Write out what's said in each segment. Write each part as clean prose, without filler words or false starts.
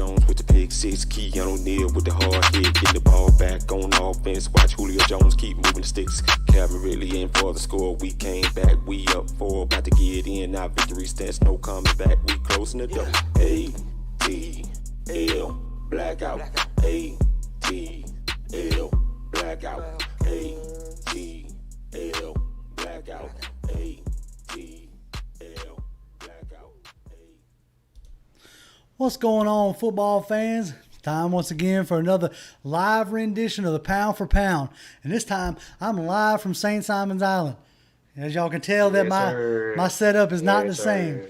Jones with the pick six, Keanu Neal with the hard hit, get the ball back on offense. Watch Julio Jones keep moving the sticks. Calvin Ridley in for the score. We came back, we up 4, about to get in. Our victory stance, no coming back. We closing the door. ATL blackout. ATL blackout. ATL blackout. ATL blackout. What's going on, football fans? It's time once again for another live rendition of the Pound for Pound. And this time, I'm live from St. Simon's Island. As y'all can tell, that my setup is not the same.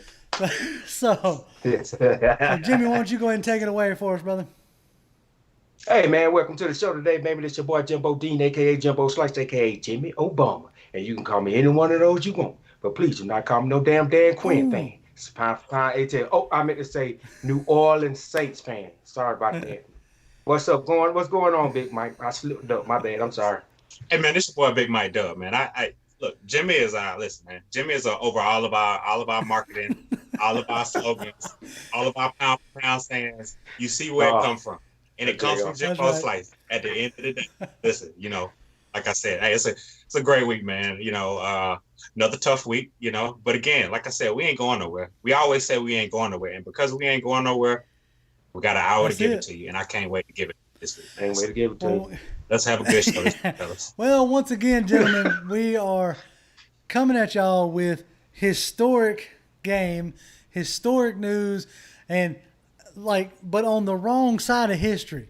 So, Jimmy, why don't you go ahead and take it away for us, brother? Hey, man, welcome to the show today, baby. This your boy, Jimbo Dean, a.k.a. Jimbo Slice, a.k.a. Jimmy Obama. And you can call me any one of those you want. But please do not call me no damn Dan Quinn fan. It's Pound for Pound ATL. Oh, I meant to say New Orleans Saints fan. Sorry about that. What's going on, Big Mike? I slipped up. My bad. I'm sorry. Hey, man, this your boy, Big Mike Dub, man. I look, Jimmy is listen, man. Jimmy is over all of our marketing, all of our slogans, all of our pound for pound stands. You see where it comes from. And it comes from Jimbo Slice at the end of the day. Listen, like I said, hey, it's a great week, man. Another tough week, But again, like I said, we ain't going nowhere. We always say we ain't going nowhere. And because we ain't going nowhere, we got an hour to give it to you. And I can't wait to give it this week. Can't wait to give it to you. Let's have a good show, fellas. Well, once again, gentlemen, we are coming at y'all with historic game, historic news, and but on the wrong side of history,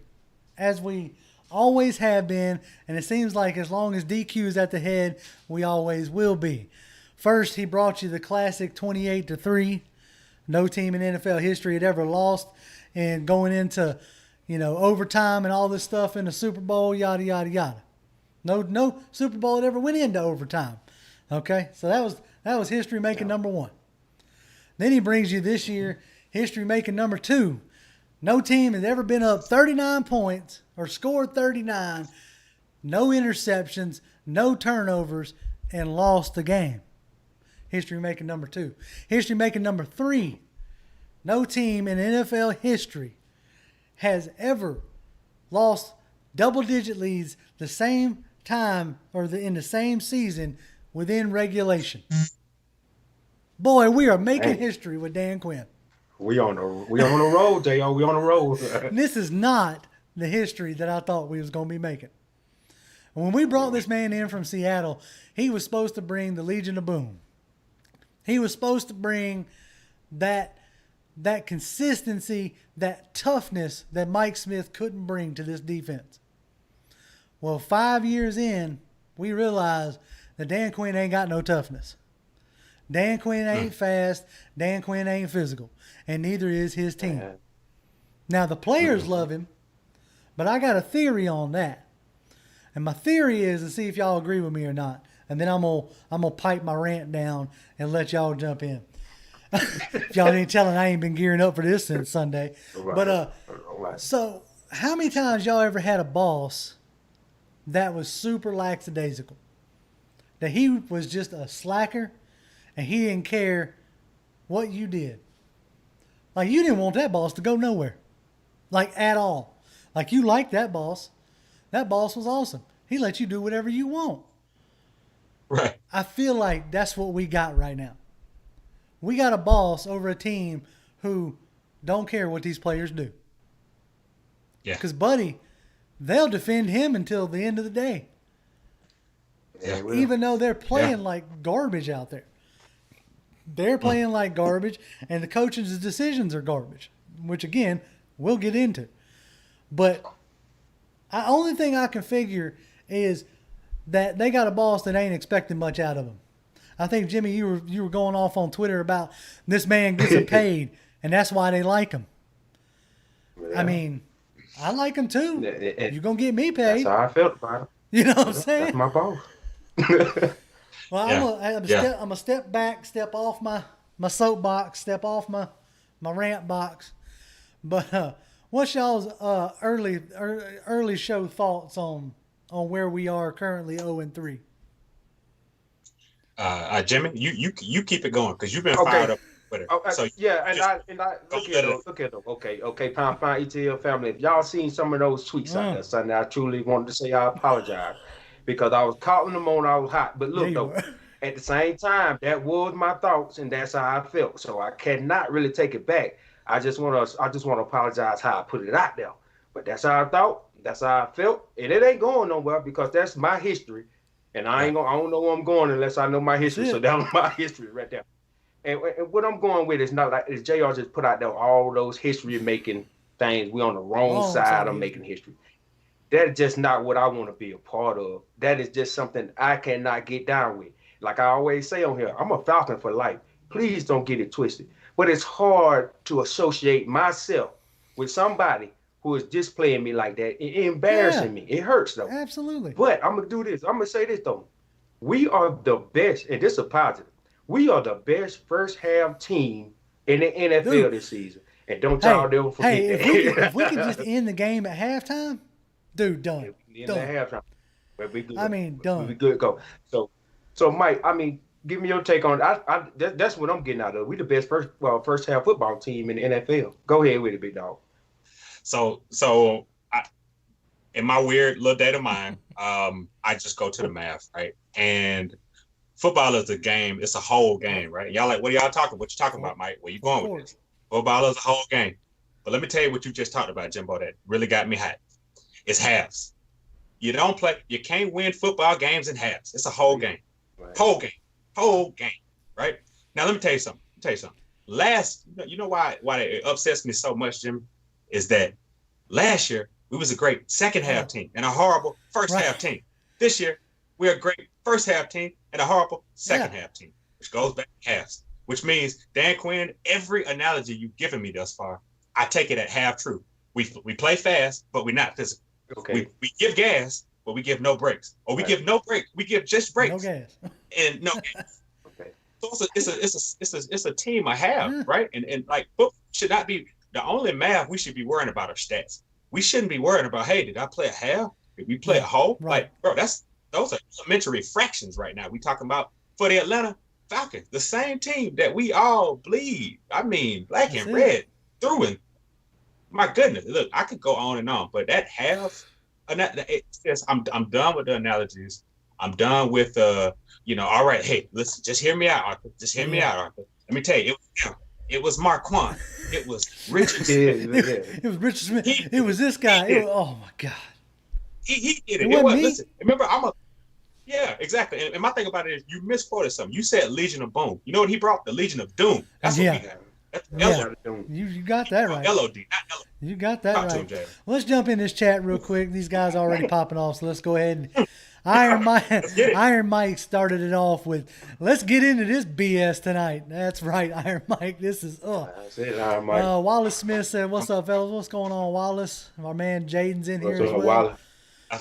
as we always have been, and it seems like as long as DQ is at the head, we always will be. First, he brought you the classic 28-3. No team in NFL history had ever lost, and going into overtime and all this stuff in the Super Bowl, yada yada yada. No Super Bowl had ever went into overtime. Okay, so that was history making number one. Then he brings you this year history making number two. No team has ever been up 39 points or scored 39, no interceptions, no turnovers, and lost the game. History making number two. History making number three. No team in NFL history has ever lost double-digit leads the same time or in the same season within regulation. Boy, we are making history with Dan Quinn. We on the road, J.O. We on the road. This is not the history that I thought we was going to be making. When we brought this man in from Seattle, he was supposed to bring the Legion of Boom. He was supposed to bring that consistency, that toughness that Mike Smith couldn't bring to this defense. Well, 5 years in, we realized that Dan Quinn ain't got no toughness. Dan Quinn ain't fast. Dan Quinn ain't physical. And neither is his team. Now, the players love him, but I got a theory on that. And my theory is, and see if y'all agree with me or not, and then I'm gonna pipe my rant down and let y'all jump in. Y'all ain't telling I ain't been gearing up for this since Sunday. Right. But so how many times y'all ever had a boss that was super lackadaisical? That he was just a slacker and he didn't care what you did. Like, you didn't want that boss to go nowhere. Like, at all. Like, you liked that boss. That boss was awesome. He let you do whatever you want. Right. I feel like that's what we got right now. We got a boss over a team who don't care what these players do. Yeah. Because, buddy, they'll defend him until the end of the day. Yeah. Even though they're playing like garbage out there. They're playing like garbage, and the coach's decisions are garbage, which, again, we'll get into. But the only thing I can figure is that they got a boss that ain't expecting much out of them. I think, Jimmy, you were going off on Twitter about this man gets him paid, and that's why they like him. Yeah. I mean, I like him too. You're going to get me paid. That's how I felt about him. You know what I'm saying? That's my boss. Well, I'm going to step back, step off my soapbox, step off my rant box. But what's y'all's early show thoughts on where we are currently 0-3? Jimmy, you keep it going because you've been fired up Twitter. Oh, So yeah, and just I go look at them. Okay, Pound ETL family. If y'all seen some of those tweets out there Sunday, I truly wanted to say I apologize because I was calling them on. I was hot, but Yeah, look you though, were. at the same time, that was my thoughts, and that's how I felt. So I cannot really take it back. I just want to apologize how I put it out there. But that's how I thought. That's how I felt, and it ain't going nowhere because that's my history, and I don't know where I'm going unless I know my history. So that's my history right there. And what I'm going with is not like is JR just put out there all those history making things. We on the wrong side of making history. That's just not what I want to be a part of. That is just something I cannot get down with. Like I always say on here, I'm a Falcon for life. Please don't get it twisted. But it's hard to associate myself with somebody who is displaying me like that, embarrassing me. It hurts though. Absolutely. But I'm gonna do this. I'm gonna say this though. We are the best, and this is a positive. We are the best first half team in the NFL this season. And don't y'all ever forget that. If we could just end the game at halftime, dude, done. Done. Halftime. We good. I mean, done. We good go. So Mike, I mean, give me your take on it. That's what I'm getting out of. We the best first half football team in the NFL. Go ahead with it, big dog. So in my weird little data mind, I just go to the math, right? And football is a game. It's a whole game, right? Y'all like, what are y'all talking? What you talking about, Mike? Where you going with this? Football is a whole game. But let me tell you what you just talked about, Jimbo, that really got me hot. It's halves. You can't win football games in halves. It's a whole game. Right. Whole game, right? Now, let me tell you something. You know why it upsets me so much, Jim, is that last year, we was a great second half team and a horrible first half team. This year, we're a great first half team and a horrible second half team, which goes back to halves, which means, Dan Quinn, every analogy you've given me thus far, I take it at half true. We play fast, but we're not physical. Okay. We give gas, but we give no brakes. Or we give no brakes. We give just brakes. No gas. And no gas. Okay. So it's a team I have, right? And like football should not be the only math we should be worrying about are stats. We shouldn't be worrying about, hey, did I play a half? Did we play a whole? Right. Like, bro, those are elementary fractions right now. We talking about for the Atlanta Falcons, the same team that we all bleed. I mean, black and red through and my goodness. Look, I could go on and on, but that half, it's just, I'm done with the analogies. I'm done with all right, hey, listen, just hear me out, Arthur. Just hear me out, Arthur. Let me tell you, it was Marquand. It was Richard Smith. It was Richard Smith. It was this guy. Oh my God. He did it. It was, listen, remember, yeah, exactly. And my thing about it is you misquoted something. You said Legion of Boom. You know what he brought? The Legion of Doom. That's what we got. You got that right. LOD, not LOD. You got that right. Well, let's jump in this chat real quick. These guys are already popping off, so let's go ahead and Iron Mike started it off with, let's get into this BS tonight. That's right, Iron Mike. This is That's it, Iron Mike. Wallace Smith said, "What's up, fellas? What's going on, Wallace?" Our man Jaden's in here as well. Wallace?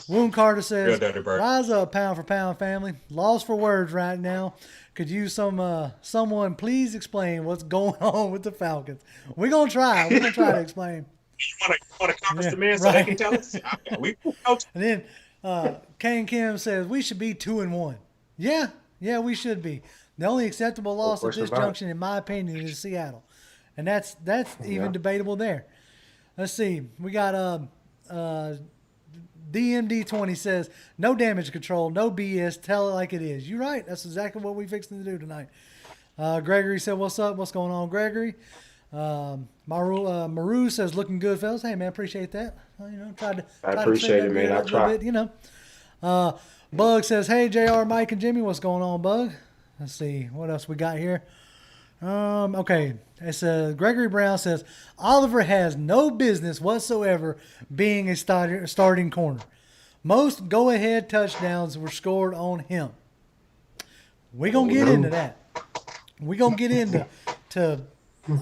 Wound Carter says, "Rise up, pound for pound, family. Lost for words right now. Could use someone please explain what's going on with the Falcons." We're gonna try. We're gonna try to explain. You want to conference the man so they can tell us? And then Kane Kim says we should be 2-1. Yeah, we should be. The only acceptable loss at this junction, in my opinion, is Seattle, and that's even debatable there. Let's see. We got DMD20 says no damage control, no BS. Tell it like it is. You're right. That's exactly what we fixing to do tonight. Gregory said, "What's up? What's going on, Gregory?" Maru says, "Looking good, fellas." Hey man, appreciate that. I appreciate it, man. I try. Bug says, "Hey JR, Mike, and Jimmy, what's going on, Bug?" Let's see what else we got here. Okay, it says Gregory Brown says Oliver has no business whatsoever being a starting corner. Most go-ahead touchdowns were scored on him. We're gonna get into that. We're gonna get into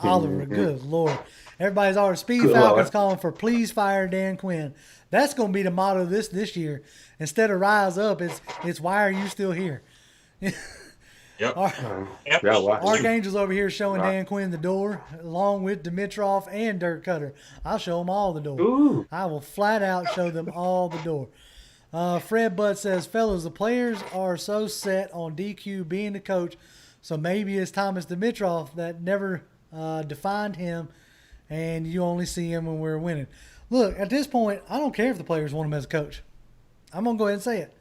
Oliver. Good Lord. Everybody's already Falcons calling for please fire Dan Quinn. That's going to be the motto this year. Instead of rise up, it's why are you still here? Yep. Archangel's over here showing Dan Quinn the door, along with Dimitrov and Dirk Cutter. I'll show them all the door. Ooh. I will flat out show them all the door. Fred Butt says, fellas, the players are so set on DQ being the coach, So maybe it's Thomas Dimitrov that never defined him, and you only see him when we're winning. Look, at this point, I don't care if the players want him as a coach. I'm going to go ahead and say it.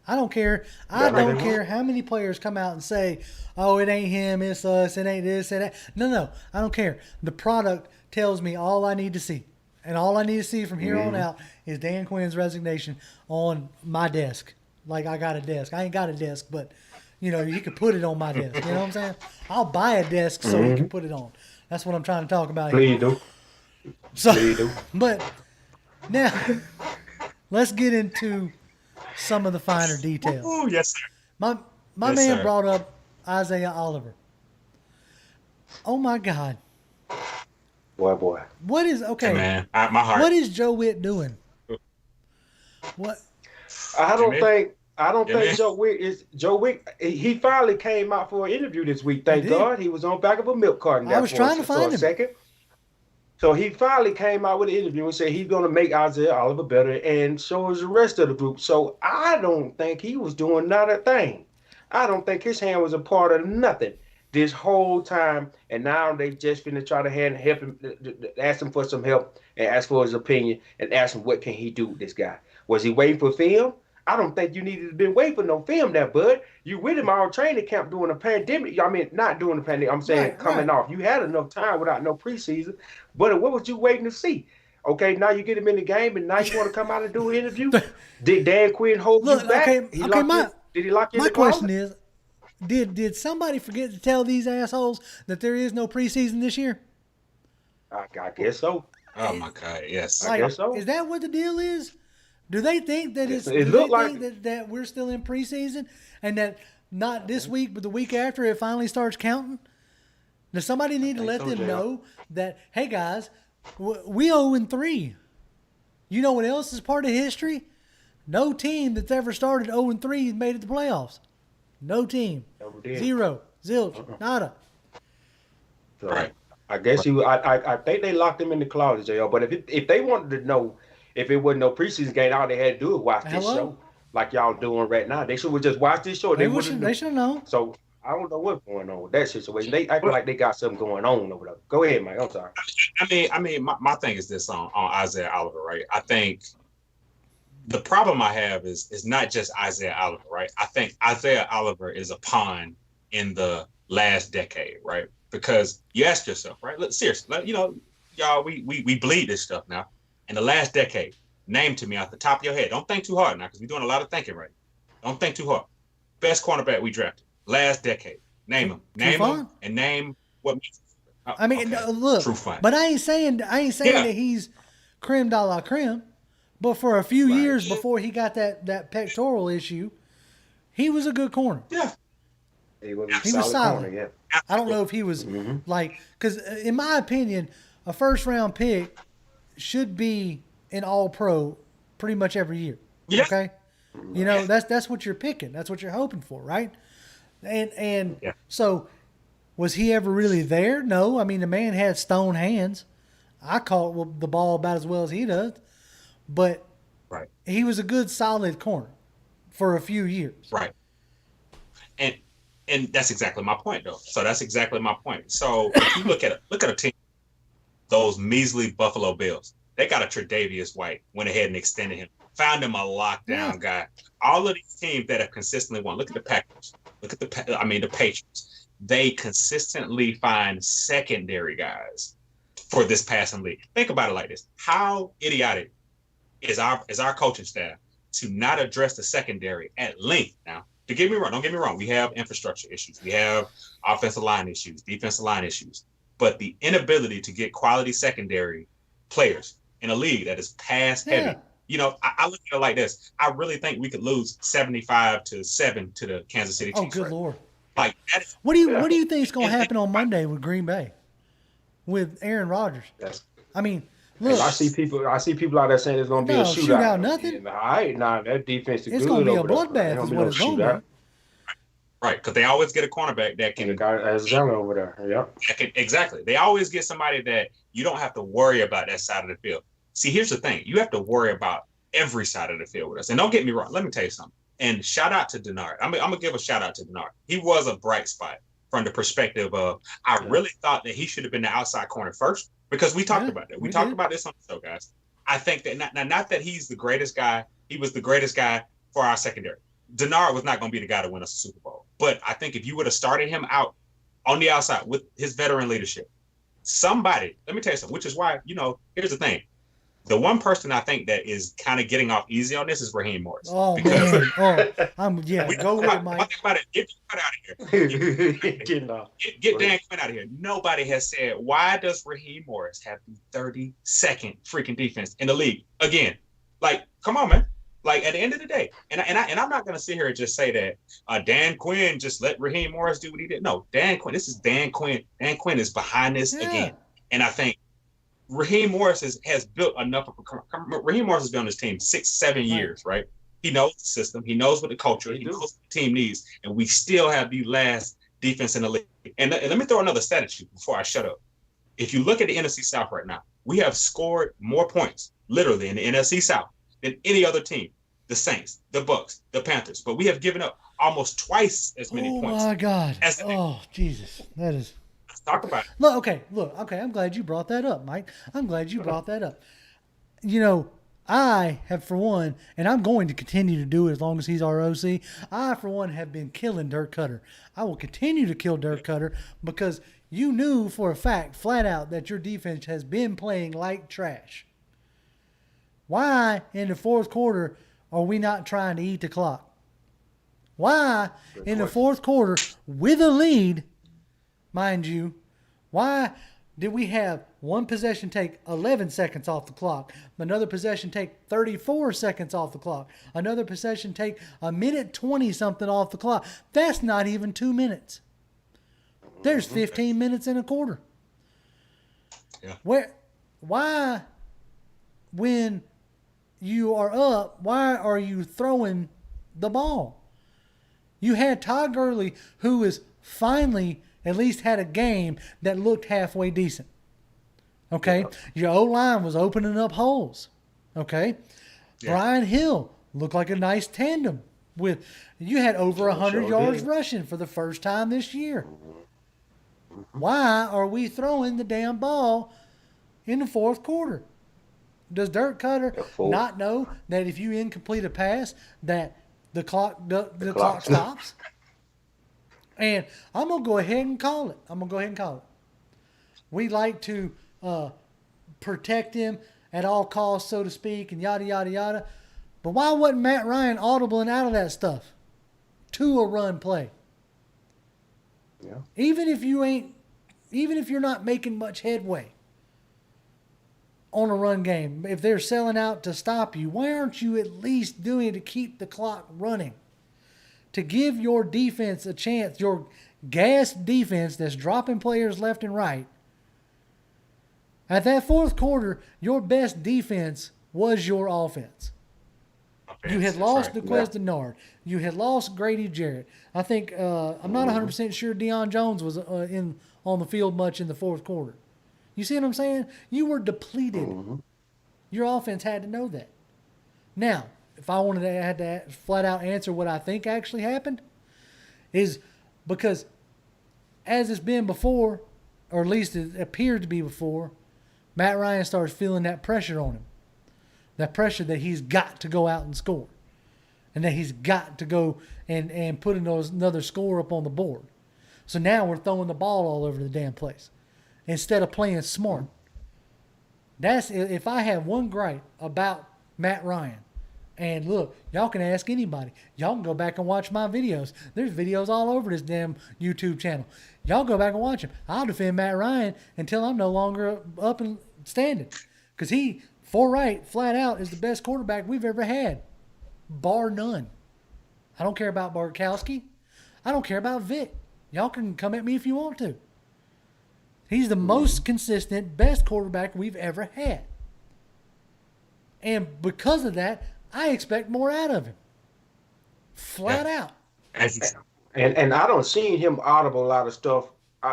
I don't care. I don't care how many players come out and say, oh, it ain't him, it's us, it ain't this, it ain't. No, I don't care. The product tells me all I need to see. And all I need to see from here on out is Dan Quinn's resignation on my desk. Like I got a desk. I ain't got a desk, but, you can put it on my desk. You know what I'm saying? I'll buy a desk so you can put it on. That's what I'm trying to talk about here. Please do. So, Please do. But now, let's get into some of the finer details. Ooh, yes, sir. My Yes, man sir. brought up Isaiah Oliver. Oh my God! Boy. What is okay? Hey, man, my heart. What is Joe Witt doing? What? I don't Jimmy? think Joe Wick is Joe Wick. He finally came out for an interview this week. Thank He did. God. He was on back of a milk carton. I was trying to for find a him. second. So he finally came out with an interview and said he's going to make Isaiah Oliver better, and so is the rest of the group. So I don't think he was doing not a thing. I don't think his hand was a part of nothing this whole time. And now they just finna try to help him, ask him for some help and ask for his opinion and ask him what can he do with this guy. Was he waiting for film? I don't think you needed to have been waiting for no film there, bud. You with him all training camp during the pandemic. I mean, not during the pandemic. I'm saying coming off. You had enough time without no preseason. But what was you waiting to see? Okay, now you get him in the game, and now you want to come out and do an interview? Did Dan Quinn hold you back? Did he lock you in my the question is, did somebody forget to tell these assholes that there is no preseason this year? I guess so. Oh my God, yes. I guess so. Is that what the deal is? Do they think that that we're still in preseason and that not this week but the week after it finally starts counting? Does somebody need to let them know that, hey guys, we 0-3. You know what else is part of history? No team that's ever started 0-3 made it to the playoffs. No team. Zero. Zilch. Nada. So, right. I guess I think they locked him in the closet, JL. But if they wanted to know if it wasn't no preseason game, all they had to do was watch this show like y'all doing right now. They should have just watched this show. They should have known. So I don't know what's going on with that situation. They act like they got something going on over there. Go ahead, Mike. I'm sorry. I mean, my thing is this on Isaiah Oliver, right? I think the problem I have is not just Isaiah Oliver, right? I think Isaiah Oliver is a pawn in the last decade, right? Because you ask yourself, right? Look, seriously, y'all, we bleed this stuff now. In the last decade, name to me off the top of your head. Don't think too hard now, because we're doing a lot of thinking right now. Don't think too hard. Best cornerback we drafted last decade. Name him. Name him, and name what. I mean, look, true fun. But I ain't saying that he's creme de la creme. But for a few years before he got that pectoral issue, he was a good corner. Yeah. He was solid. Corner, yeah. I don't know if he was because in my opinion, a first round pick should be an all-pro pretty much every year. Yeah. Okay? That's what you're picking. That's what you're hoping for, right? And so was he ever really there? No. I mean, the man had stone hands. I caught the ball about as well as he does. But he was a good, solid corner for a few years. Right. And that's exactly my point, though. So that's exactly my point. So if you look at a team, those measly Buffalo Bills, they got a Tre'Davious White, went ahead and extended him, found him a lockdown guy. All of these teams that have consistently won. Look at the Packers. Look at the Patriots. They consistently find secondary guys for this passing league. Think about it like this: how idiotic is our coaching staff to not address the secondary at length now? Don't get me wrong. We have infrastructure issues. We have offensive line issues, defensive line issues. But the inability to get quality secondary players in a league that is pass heavy. I look at it like this. I really think we could lose 75-7 to the Kansas City Chiefs. Oh, good Lord. Like that is, what do you think is going to happen on Monday with Green Bay with Aaron Rodgers? I mean, look, I see people out there saying it's going to be a shootout. Nothing. That defense is good. It's going to be a bloodbath is what it's going to be. Right, because they always get a cornerback that can. The guy as over there, yeah. Exactly. They always get somebody that you don't have to worry about that side of the field. See, here's the thing: you have to worry about every side of the field with us. And don't get me wrong. Let me tell you something. And shout out to Denard. I'm gonna give a shout out to Denard. He was a bright spot from the perspective of I really thought that he should have been the outside corner first because we talked about that. We talked about this on the show, guys. I think that not that he's the greatest guy. He was the greatest guy for our secondary. Denard was not going to be the guy to win us a Super Bowl. But I think if you would have started him out on the outside with his veteran leadership, somebody, let me tell you something, which is why, here's the thing. The one person I think that is kind of getting off easy on this is Raheem Morris. Oh, because man. Go with it, Mike. Think about it. Get Quinn out of here. Get Dan Quinn out of here. Nobody has said, why does Raheem Morris have the 32nd freaking defense in the league? Again, come on, man. At the end of the day, and I'm not going to sit here and just say that Dan Quinn just let Raheem Morris do what he did. No, Dan Quinn. This is Dan Quinn. Dan Quinn is behind this again. And I think Raheem Morris has built enough of a. Raheem Morris has been on this team 6-7 years, right? He knows the system. He knows what the culture. He knows what the team needs, and we still have the last defense in the league. And let me throw another stat at you before I shut up. If you look at the NFC South right now, we have scored more points, literally, in the NFC South than any other team. The Saints, the Bucks, the Panthers, but we have given up almost twice as many points. Oh my God! Jesus, that is. Let's talk about it. Look, okay. I'm glad you brought that up, Mike. I'm glad you brought that up. I have, for one, and I'm going to continue to do it as long as he's our OC. I, for one, have been killing Dirk Cutter. I will continue to kill Dirk Cutter because you knew for a fact, flat out, that your defense has been playing like trash. Why in the fourth quarter are we not trying to eat the clock? Why in the fourth quarter with a lead, mind you, why did we have one possession take 11 seconds off the clock, another possession take 34 seconds off the clock, another possession take a minute 20 something off the clock? That's not even 2 minutes. There's 15 minutes in a quarter. Yeah. Why, when you are up, why are you throwing the ball? You had Todd Gurley, who is finally at least had a game that looked halfway decent. Okay? Yeah. Your O-line was opening up holes. Okay? Yeah. Brian Hill looked like a nice tandem with, you had over 100 yards rushing for the first time this year. Why are we throwing the damn ball in the fourth quarter? Does Dirk Cutter not know that if you incomplete a pass, that the clock stops? And I'm going to go ahead and call it. We like to protect him at all costs, so to speak, and yada, yada, yada. But why wasn't Matt Ryan audibling out of that stuff to a run play? Yeah. Even if you're not making much headway on a run game, if they're selling out to stop you, why aren't you at least doing it to keep the clock running? To give your defense a chance, your gas defense that's dropping players left and right. At that fourth quarter, your best defense was your offense. You had lost DeQuez Denard. You had lost Grady Jarrett. I think, I'm not 100% sure Deion Jones was on the field much in the fourth quarter. You see what I'm saying? You were depleted. Mm-hmm. Your offense had to know that. Now, if I wanted to had to flat out answer what I think actually happened, is because as it's been before, or at least it appeared to be before, Matt Ryan starts feeling that pressure on him. That pressure that he's got to go out and score. And that he's got to go and put another score up on the board. So now we're throwing the ball all over the damn place instead of playing smart. That's, if I have one gripe about Matt Ryan, and look, y'all can ask anybody. Y'all can go back and watch my videos. There's videos all over this damn YouTube channel. Y'all go back and watch them. I'll defend Matt Ryan until I'm no longer up and standing. Because he, flat out, is the best quarterback we've ever had. Bar none. I don't care about Barkowski. I don't care about Vic. Y'all can come at me if you want to. He's the most consistent, best quarterback we've ever had. And because of that, I expect more out of him. Flat out. And I don't see him audible a lot of stuff.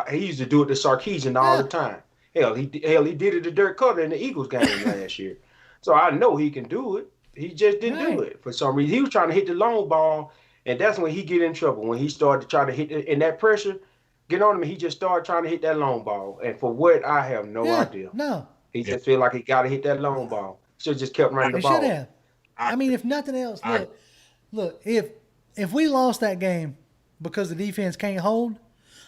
He used to do it to Sarkisian all the time. Hell, he did it to Dirk Cutter in the Eagles game last year. So I know he can do it. He just didn't do it for some reason. He was trying to hit the long ball, and that's when he get in trouble. When he started to try to hit in that pressure, get on him, and he just started trying to hit that long ball. And for what, I have no idea. No. He just feel like he got to hit that long ball. Should just kept running the ball. He should have. I mean, if nothing else, look, if we lost that game because the defense can't hold,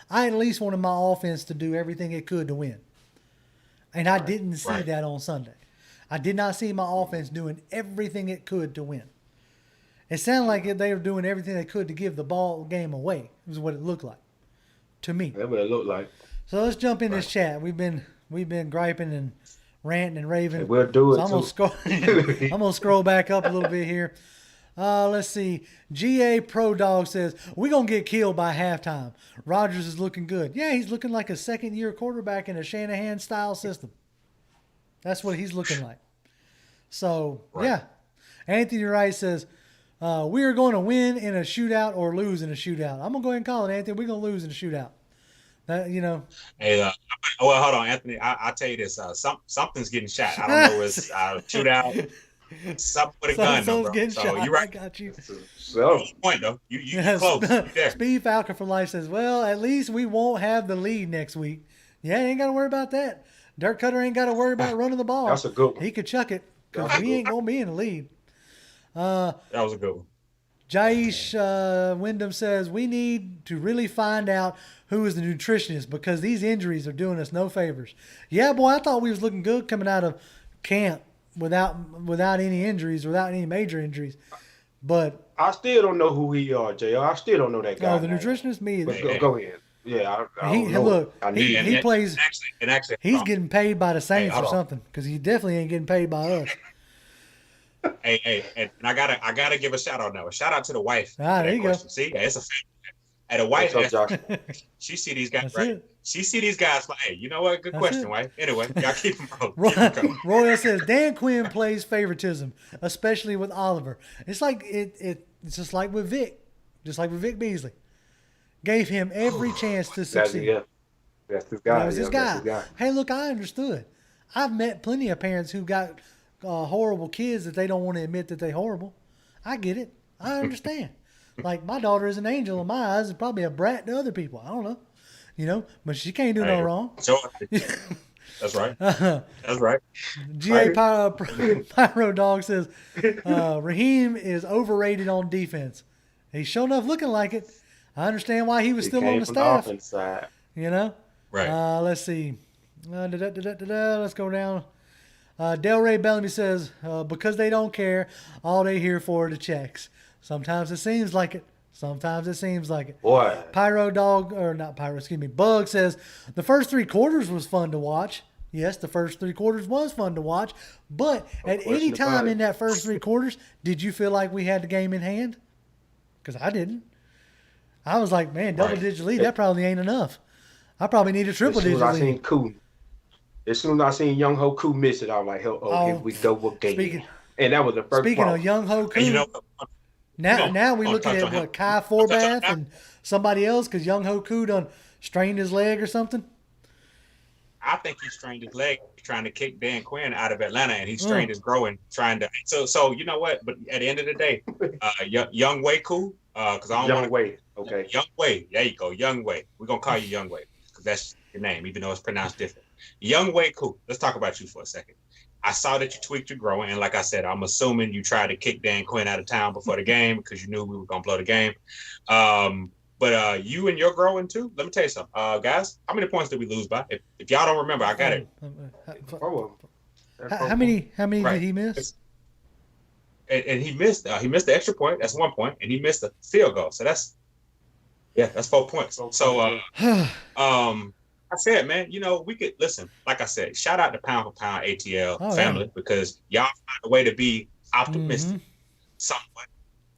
I at least wanted my offense to do everything it could to win. And I didn't see that on Sunday. I did not see my offense doing everything it could to win. It sounded like they were doing everything they could to give the game away. Is what it looked like to me. That's what it looked like. So let's jump in this chat. We've been griping and ranting and raving. And we'll do it. So I'm gonna scroll back up a little bit here. Let's see. GA Pro Dog says we're gonna get killed by halftime. Rodgers is looking good. Yeah, he's looking like a second-year quarterback in a Shanahan style system. That's what he's looking like. So yeah, Anthony Wright says we are going to win in a shootout or lose in a shootout. I'm gonna go ahead and call it, Anthony. We're gonna lose in a shootout. Hey, well, hold on, Anthony. I'll tell you this. Something's getting shot. I don't know. It's shootout. Something with a gun, though, bro. Getting so shot. you're right. I got you. So point though. You close. Yeah. Speed Falcon for Life says, well, at least we won't have the lead next week. Yeah, ain't got to worry about that. Dirk Cutter ain't got to worry about running the ball. That's a good one. He could chuck it because we ain't gonna be in the lead. That was a good one. Jaish Wyndham says, we need to really find out who is the nutritionist because these injuries are doing us no favors. Yeah, boy, I thought we was looking good coming out of camp without any injuries, without any major injuries. But I still don't know who he are, JR. I still don't know that guy. Oh, the nutritionist? Me either. Go ahead. Yeah, I don't know. Look, he plays. Actually, he's getting paid by the Saints or something because he definitely ain't getting paid by us. Hey, and I gotta give a shout out now. A shout out to the wife. There you go. See, it's a fact. And the wife, she see these guys, right? She see these guys like, hey, you know what? Good question, wife. Anyway, y'all keep them rolling. Royal says Dan Quinn plays favoritism, especially with Oliver. It's like it's just like with Vic, Beasley. Gave him every chance to succeed. That's his guy. That was his guy. Hey, look, I understood. I've met plenty of parents who got horrible kids that they don't want to admit that they're horrible. I get it. I understand. Like, my daughter is an angel in my eyes and probably a brat to other people. I don't know. But she can't do no wrong. So, that's right. That's right. GA Pyro Dog says, Raheem is overrated on defense. He's sure enough looking like it. I understand why he was still on the staff. Right. Let's see. Let's go down. Delray Bellamy says, because they don't care, all they here for are the checks. Sometimes it seems like it. Boy. Bug says, the first 3 quarters was fun to watch. Yes, the first 3 quarters was fun to watch. But at any time in that first 3 quarters, did you feel like we had the game in hand? Because I didn't. I was like, man, double-digit lead, that probably ain't enough. I probably need a triple-digit lead. As soon as I seen Young Ho Koo miss it, I was like, here we go again. And that was the first Speaking of Young Ho Koo, now we're looking at Kai Forbath and somebody else because Young Ho Koo done strained his leg or something. I think he strained his leg trying to kick Dan Quinn out of Atlanta, and he strained his groin trying to. So you know what? But at the end of the day, Young Way Koo, because I don't want to. Way, okay. Young Way, there you go, Young Way. We're gonna call you Young Way because that's your name, even though it's pronounced different. Young Way Koo. Let's talk about you for a second. I saw that you tweaked your groin, and like I said, I'm assuming you tried to kick Dan Quinn out of town before the game because you knew we were gonna blow the game. But you and your groin too. Let me tell you something, guys. How many points did we lose by? If y'all don't remember, I got it. How many did he miss? And he missed the extra point. That's 1 point, and he missed the field goal. So that's 4 points. So I said, man, we could listen. Like I said, shout out to Pound for Pound ATL family because y'all find a way to be optimistic somewhat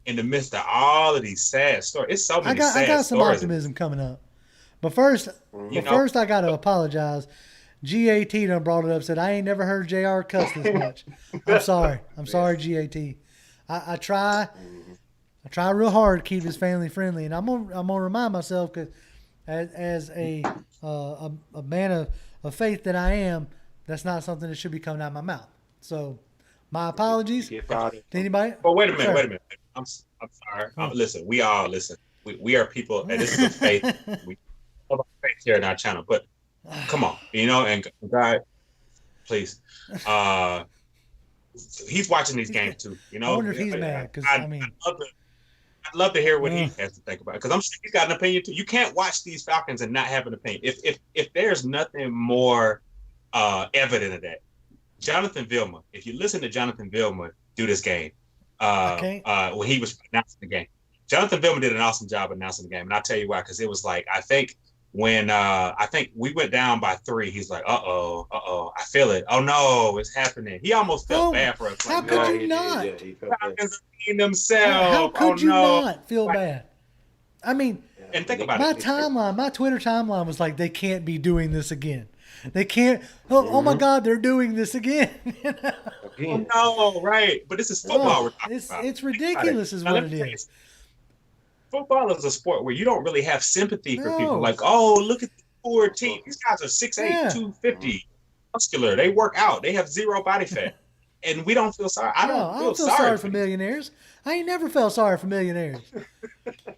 in the midst of all of these sad stories. It's so many sad stories. I got some optimism coming up. But first, I got to apologize. GAT done brought it up, said, I ain't never heard JR cuss this much. I'm sorry. I'm sorry, GAT. I try real hard to keep this family friendly, and I'm gonna remind myself because as a man of faith that I am, that's not something that should be coming out of my mouth. So, my apologies to anybody. Well, wait a minute. I'm sorry. Listen, we all listen. We are people, and this is a faith. We sharing our channel. But come on, and God, please. He's watching these games too. I wonder if he's mad because I'd love to hear what he has to think about it because I'm sure he's got an opinion too. You can't watch these Falcons and not have an opinion. If there's nothing more evident of that, Jonathan Vilma. If you listen to Jonathan Vilma do this game, when he was announcing the game, Jonathan Vilma did an awesome job announcing the game, and I'll tell you why. Because it was like I think we went down by 3, he's like, I feel it. Oh no, it's happening. He almost felt bad for us. How could you not? He felt bad. Themselves. How could you not feel bad? I mean, and think about my timeline, my Twitter timeline was like, they can't be doing this again. They can't. Oh my God, they're doing this again. No, right. But this is football. We're talking about. It's ridiculous, is what it is. Football is a sport where you don't really have sympathy for people. Like, oh, look at the poor team. These guys are 6'8", 250, muscular. They work out. They have 0 body fat. And we don't feel sorry. I don't feel sorry for millionaires. I ain't never felt sorry for millionaires.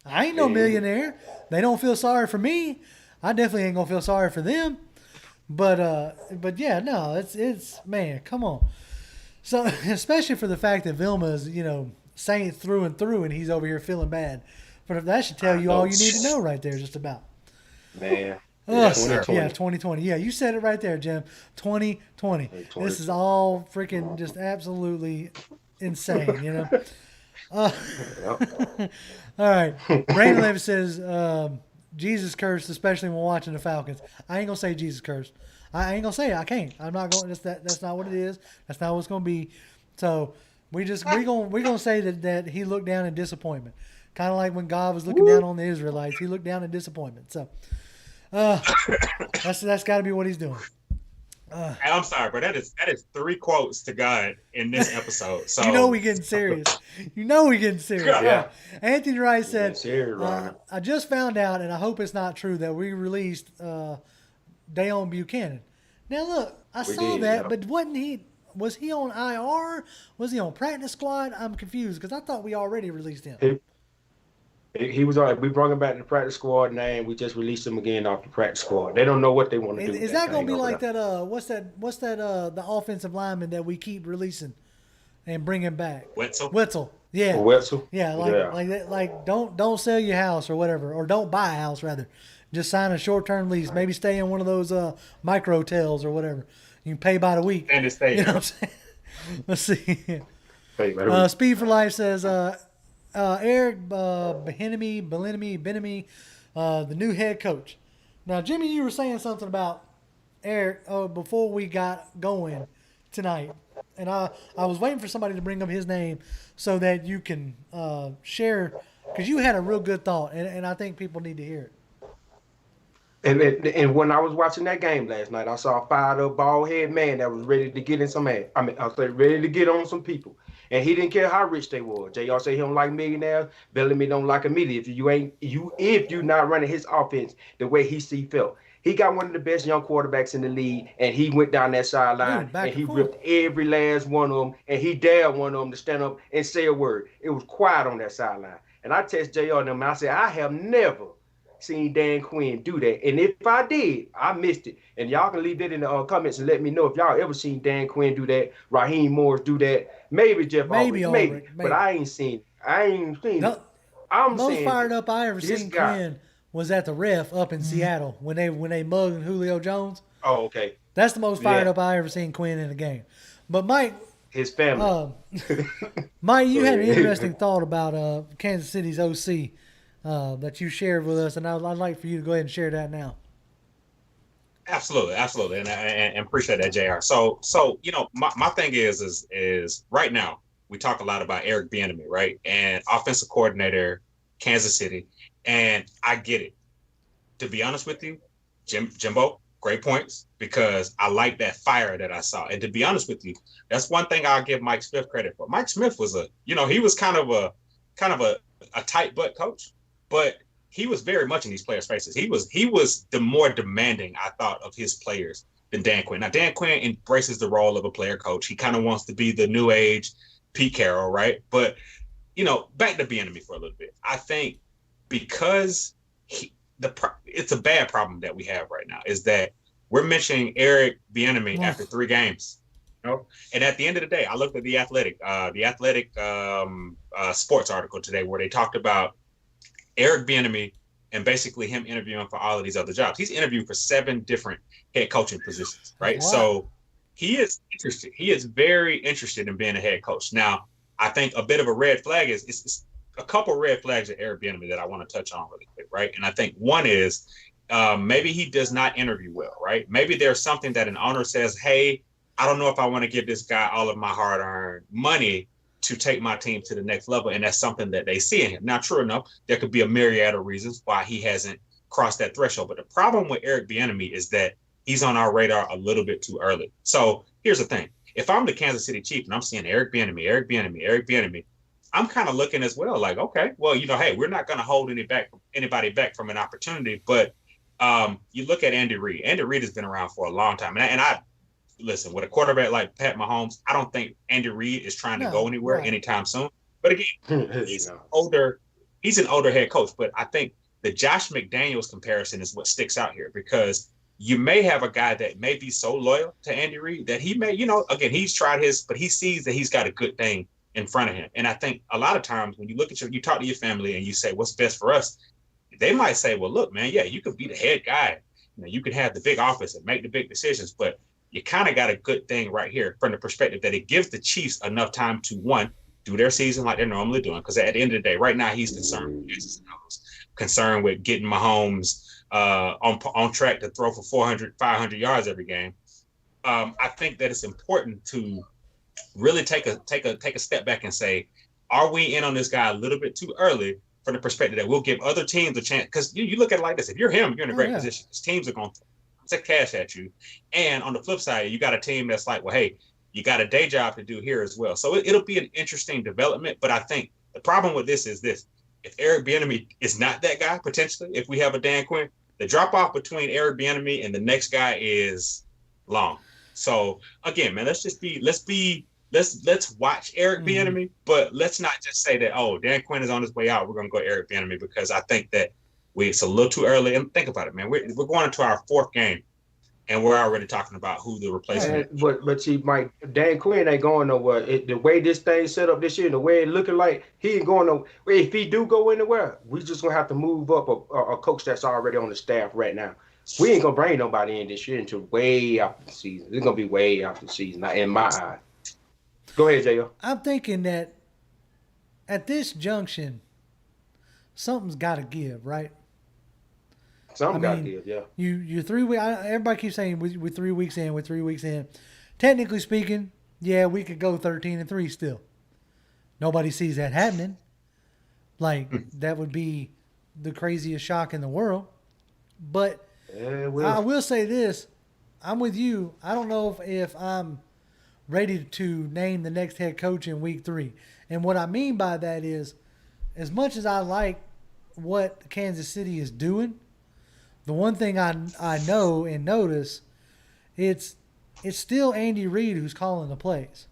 I ain't no millionaire. They don't feel sorry for me. I definitely ain't gonna feel sorry for them. But yeah, no, it's man, come on. So especially for the fact that Vilma is, Saint through and through, and he's over here feeling bad. But that should tell you all you need to know right there, just about. Man. Yeah, 2020. Yeah, you said it right there, Jim. 2020. This is all freaking just absolutely insane, All right. Brandon Levis says, Jesus cursed, especially when watching the Falcons. I ain't going to say Jesus cursed. I ain't going to say it. I can't. I'm not going to. That's not what it is. That's not what it's going to be. So we're going to say that he looked down in disappointment. Kind of like when God was looking down on the Israelites. He looked down in disappointment. So that's got to be what he's doing. I'm sorry, but that is 3 quotes to God in this episode. So we getting serious. We getting serious. Yeah. Anthony Wright said, serious, I just found out, and I hope it's not true, that we released Dayon Buchanan. Now look, I saw that, but was he on IR? Was he on practice squad? I'm confused because I thought we already released him. He was all right. We brought him back to the practice squad now, and we just released him again off the practice squad. They don't know what they want to do. Is that going to be like that? What's that? The offensive lineman that we keep releasing and bringing back? Wetzel. Yeah. Wetzel. Yeah. Like don't sell your house or whatever, or don't buy a house rather. Just sign a short-term lease. Maybe stay in one of those micro hotels or whatever. You can pay by the week. And stay. You know what I'm saying? Let's see. Pay by the week. Speed for Life says. Eric Benemy, the new head coach. Now, Jimmy, you were saying something about Eric before we got going tonight, and I was waiting for somebody to bring up his name so that you can share, because you had a real good thought, and I think people need to hear it. And when I was watching that game last night, I saw a fired up, bald head man that was ready to get in some ass. I was ready to get on some people. And he didn't care how rich they were. JR say he don't like millionaires. Bellamy don't like a million. If you not running his offense the way he felt. He got one of the best young quarterbacks in the league, and he went down that sideline and he ripped every last one of them, and he dared one of them to stand up and say a word. It was quiet on that sideline. And I text JR and them, and I said, I have never seen Dan Quinn do that. And if I did, I missed it. And y'all can leave that in the comments and let me know if y'all ever seen Dan Quinn do that, Raheem Morris do that. Maybe Jeff Albrecht, maybe. But I ain't seen it. I'm most saying fired up I ever seen Quinn was at the ref up in Seattle when they mugged Julio Jones. Oh, okay. That's the most fired up I ever seen Quinn in a game. But Mike, his family. Mike, you had an interesting thought about Kansas City's OC that you shared with us, and I'd like for you to go ahead and share that now. Absolutely, and appreciate that, JR. So my thing is right now we talk a lot about Eric Bieniemy, right, and offensive coordinator, Kansas City, and I get it. To be honest with you, Jimbo, great points, because I like that fire that I saw. And to be honest with you, that's one thing I'll give Mike Smith credit for. Mike Smith was he was kind of a tight butt coach, but he was very much in these players' faces. He was the more demanding, I thought, of his players than Dan Quinn. Now, Dan Quinn embraces the role of a player coach. He kind of wants to be the new age Pete Carroll, right? But, back to Bieniemy for a little bit. I think because it's a bad problem that we have right now is that we're mentioning Eric Bieniemy after 3 games. You know? And at the end of the day, I looked at the Athletic sports article today where they talked about Eric Bieniemy and basically him interviewing for all of these other jobs. He's interviewed for 7 different head coaching positions, right? Wow. So he is interested. He is very interested in being a head coach. Now, I think a bit of a red flag is a couple red flags at Eric Bieniemy that I want to touch on really quick, right? And I think one is maybe he does not interview well, right? Maybe there's something that an owner says, hey, I don't know if I want to give this guy all of my hard-earned money to take my team to the next level. And that's something that they see in him. Now, true enough, there could be a myriad of reasons why he hasn't crossed that threshold. But the problem with Eric Bieniemy is that he's on our radar a little bit too early. So here's the thing. If I'm the Kansas City Chiefs and I'm seeing Eric Bieniemy, I'm kind of looking as well like, okay, well, hey, we're not going to hold anybody back from an opportunity. But you look at Andy Reid. Andy Reid has been around for a long time. And I listen, with a quarterback like Pat Mahomes, I don't think Andy Reid is trying to go anywhere anytime soon. But again, he's an older head coach. But I think the Josh McDaniels comparison is what sticks out here because you may have a guy that may be so loyal to Andy Reid that he may, again, he's tried but he sees that he's got a good thing in front of him. And I think a lot of times when you look at you talk to your family and you say, what's best for us? They might say, well, look, man, yeah, you could be the head guy. You can have the big office and make the big decisions, but you kind of got a good thing right here from the perspective that it gives the Chiefs enough time to, one, do their season like they're normally doing. Because at the end of the day, right now, he's concerned with getting Mahomes on track to throw for 400, 500 yards every game. I think that it's important to really take a step back and say, are we in on this guy a little bit too early from the perspective that we'll give other teams a chance? Because you look at it like this. If you're him, you're in a great position. His teams are going to take cash at you. And on the flip side, you got a team that's like, well, hey, you got a day job to do here as well. So it'll be an interesting development. But I think the problem with this is this. If Eric Bieniemy is not that guy, potentially, if we have a Dan Quinn, the drop-off between Eric Bieniemy and the next guy is long. So, again, man, let's watch Eric Bieniemy, but let's not just say that, oh, Dan Quinn is on his way out, we're going to go Eric Bieniemy, because I think that it's a little too early. And think about it, man. We're going into our 4th game, and we're already talking about who the replacement is. But see, Mike, Dan Quinn ain't going nowhere. The way this thing set up this year, and the way it looking like, he ain't going nowhere. If he do go anywhere, we just going to have to move up a coach that's already on the staff right now. We ain't going to bring nobody in this year until way after the season. It's going to be way after the season, in my eye. Go ahead, J.O. I'm thinking that at this junction, something's got to give, right? Something got to give, yeah. You're 3 weeks. Everybody keeps saying we're 3 weeks in. We're 3 weeks in. Technically speaking, yeah, we could go 13-3 still. Nobody sees that happening. Like that would be the craziest shock in the world. But I will say this: I'm with you. I don't know if I'm ready to name the next head coach in week 3. And what I mean by that is, as much as I like what Kansas City is doing, the one thing I know and notice, it's still Andy Reid who's calling the plays.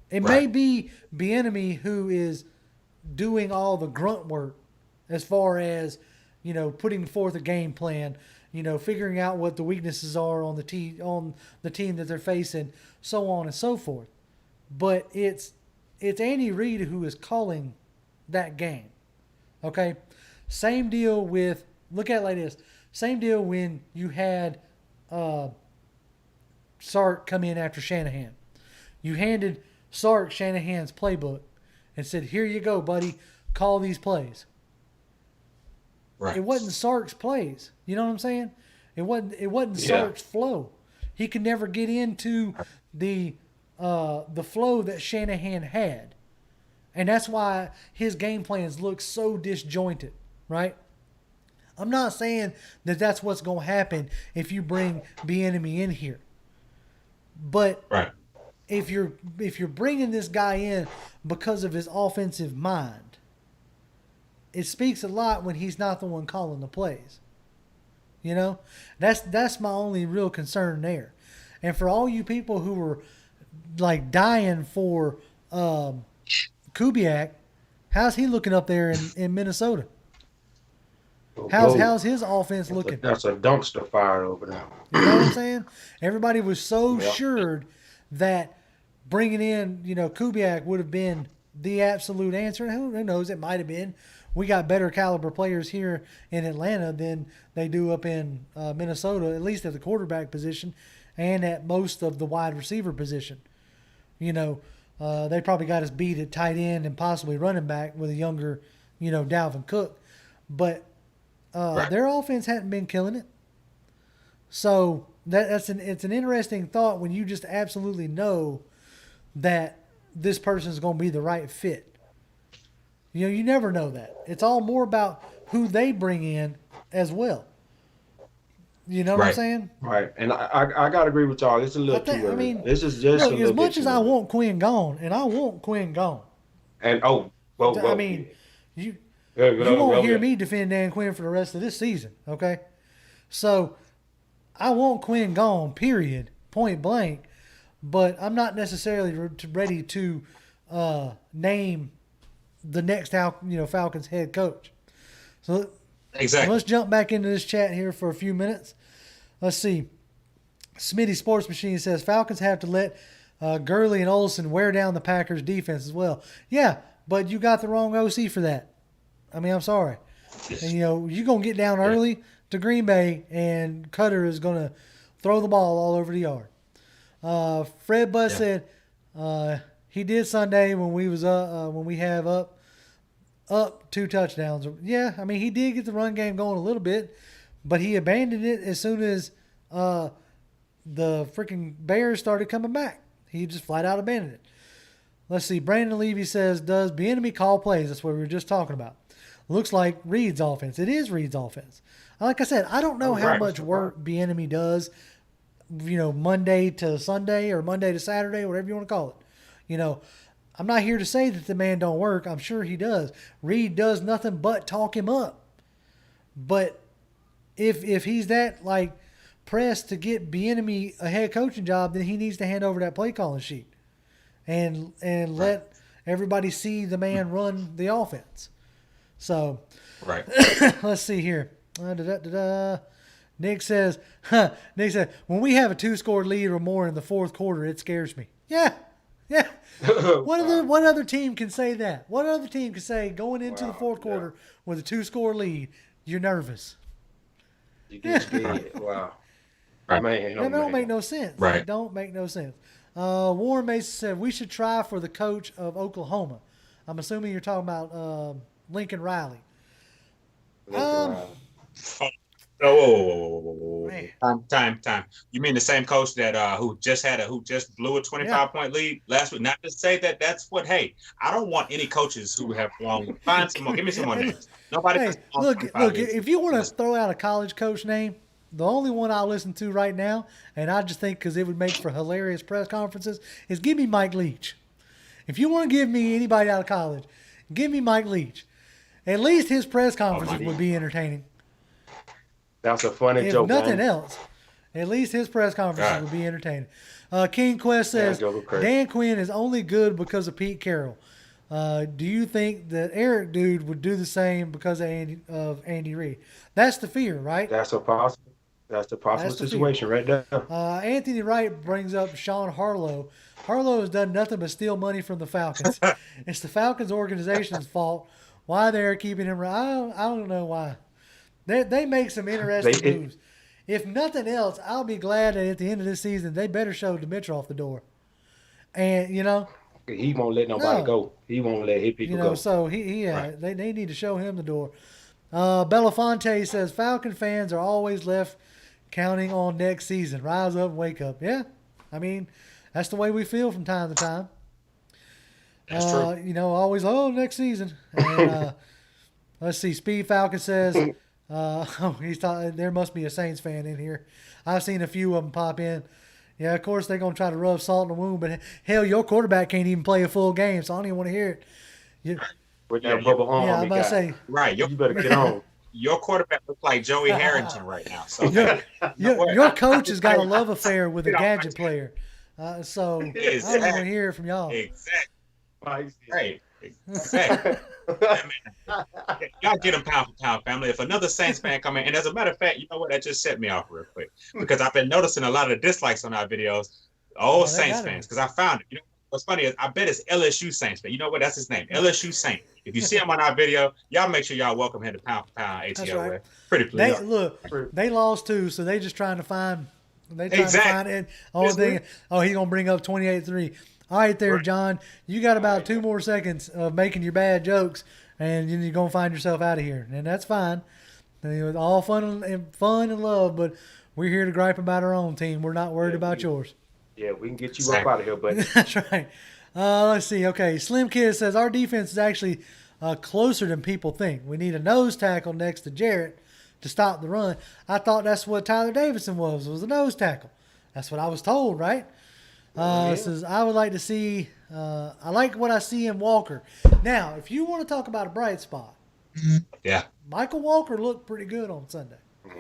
It may be Bieniemy who is doing all the grunt work as far as, putting forth a game plan, figuring out what the weaknesses are on the team that they're facing, so on and so forth. But it's Andy Reid who is calling that game. Okay? Same deal with, look at it like this. Same deal when you had Sark come in after Shanahan. You handed Sark Shanahan's playbook and said, here you go, buddy. Call these plays. Right. It wasn't Sark's plays. You know what I'm saying? It wasn't Sark's flow. He could never get into the flow that Shanahan had. And that's why his game plans look so disjointed, right? I'm not saying that that's what's going to happen if you bring Bieniemy in here. But if you're bringing this guy in because of his offensive mind, it speaks a lot when he's not the one calling the plays. That's my only real concern there. And for all you people who were like dying for Kubiak, how's he looking up there in Minnesota? How's his offense looking? That's a dumpster fire over there. You know what I'm saying? Everybody was so assured that bringing in, Kubiak would have been the absolute answer. And who knows? It might have been. We got better caliber players here in Atlanta than they do up in Minnesota, at least at the quarterback position and at most of the wide receiver position. They probably got us beat at tight end and possibly running back with a younger, Dalvin Cook. But their offense hadn't been killing it. So it's an interesting thought when you just absolutely know that this person is going to be the right fit. You never know that. It's all more about who they bring in as well. You know what I'm saying? Right. And I got to agree with y'all. It's a little too early. I mean, this is just as much as I want Quinn gone, and I want Quinn gone. And, I mean, you won't hear me defend Dan Quinn for the rest of this season, okay? So I want Quinn gone, period, point blank. But I'm not necessarily ready to name the next Falcons head coach. So let's jump back into this chat here for a few minutes. Let's see. Smitty Sports Machine says Falcons have to let Gurley and Olsen wear down the Packers defense as well. Yeah, but you got the wrong OC for that. I mean, I'm sorry. And, you're going to get down early to Green Bay, and Cutter is going to throw the ball all over the yard. Fred Buss said he did Sunday when we was when we have up 2 touchdowns. Yeah, I mean, he did get the run game going a little bit, but he abandoned it as soon as the freaking Bears started coming back. He just flat out abandoned it. Let's see. Brandon Levy says, does Bieniemy call plays? That's what we were just talking about. Looks like Reed's offense. It is Reed's offense. Like I said, I don't know how much work Bieniemy does, Monday to Sunday or Monday to Saturday, whatever you want to call it. I'm not here to say that the man don't work. I'm sure he does. Reed does nothing but talk him up. But if he's that pressed to get Bieniemy a head coaching job, then he needs to hand over that play calling sheet and let everybody see the man run the offense. So let's see here. Nick says, when we have a 2-score lead or more in the fourth quarter, it scares me. Yeah. What other team can say that? What other team can say going into the fourth quarter with a 2-score lead, you're nervous? You get scared. Wow. That don't make no sense. Right. It don't make no sense. Warren Mason said, we should try for the coach of Oklahoma. I'm assuming you're talking about Lincoln Riley. Time. You mean the same coach that who just blew a 25-point lead last week? Not to say that that's what. Hey, I don't want any coaches who have blown. Find someone. Give me someone else. Nobody. Hey, look. If you want to throw out a college coach name, the only one I'll listen to right now, and I just think because it would make for hilarious press conferences, is give me Mike Leach. If you want to give me anybody out of college, give me Mike Leach. At least his press conferences would be entertaining. That's a funny joke. If nothing else, at least his press conferences would be entertaining. King Quest says, Dan Quinn is only good because of Pete Carroll. Do you think that Eric Dude would do the same because of Andy Reid? That's the fear, right? That's a possible situation right there. Anthony Wright brings up Sean Harlow. Harlow has done nothing but steal money from the Falcons. It's the Falcons organization's fault. Why they're keeping him around, I don't know why. They make some interesting moves. If nothing else, I'll be glad that at the end of this season, they better show Dimitroff the door. And, he won't let nobody go. He won't let his people go. So, they need to show him the door. Belafonte says, Falcon fans are always left counting on next season. Rise up and wake up. Yeah, I mean, that's the way we feel from time to time. That's true. Always, next season. And, let's see, Speed Falcon says, there must be a Saints fan in here. I've seen a few of them pop in. Yeah, of course they're going to try to rub salt in the wound, but hell, your quarterback can't even play a full game, so I don't even want to hear it. With that rubber arm, I'm about to say. Right, you better get on. Your quarterback looks like Joey Harrington right now. So your coach has got a love affair with a gadget player. So I don't want to hear it from y'all. Exactly. Right. Hey, y'all get them pound for pound, family. If another Saints fan come in, and as a matter of fact, you know what? That just set me off real quick because I've been noticing a lot of dislikes on our videos. All Saints fans, because I found it. You know what's funny is I bet it's LSU Saints, but you know what? That's his name, LSU Saint. If you see him on our video, y'all make sure y'all welcome him to pound for pound ATL. That's right. Pretty please. They lost too, so they just trying to find. They trying to find it. He's gonna bring up 28-3. All right, there, John. You got about 2 more seconds of making your bad jokes, and you're gonna find yourself out of here, and that's fine. It was all fun and love, but we're here to gripe about our own team. We're not worried about yours. Yeah, we can get you up out of here, buddy. That's right. Let's see. Okay, Slim Kid says our defense is actually closer than people think. We need a nose tackle next to Jarrett to stop the run. I thought that's what Tyler Davison was a nose tackle. That's what I was told, right? Says I would like to see. I like what I see in Walker. Now, if you want to talk about a bright spot, Michael Walker looked pretty good on Sunday.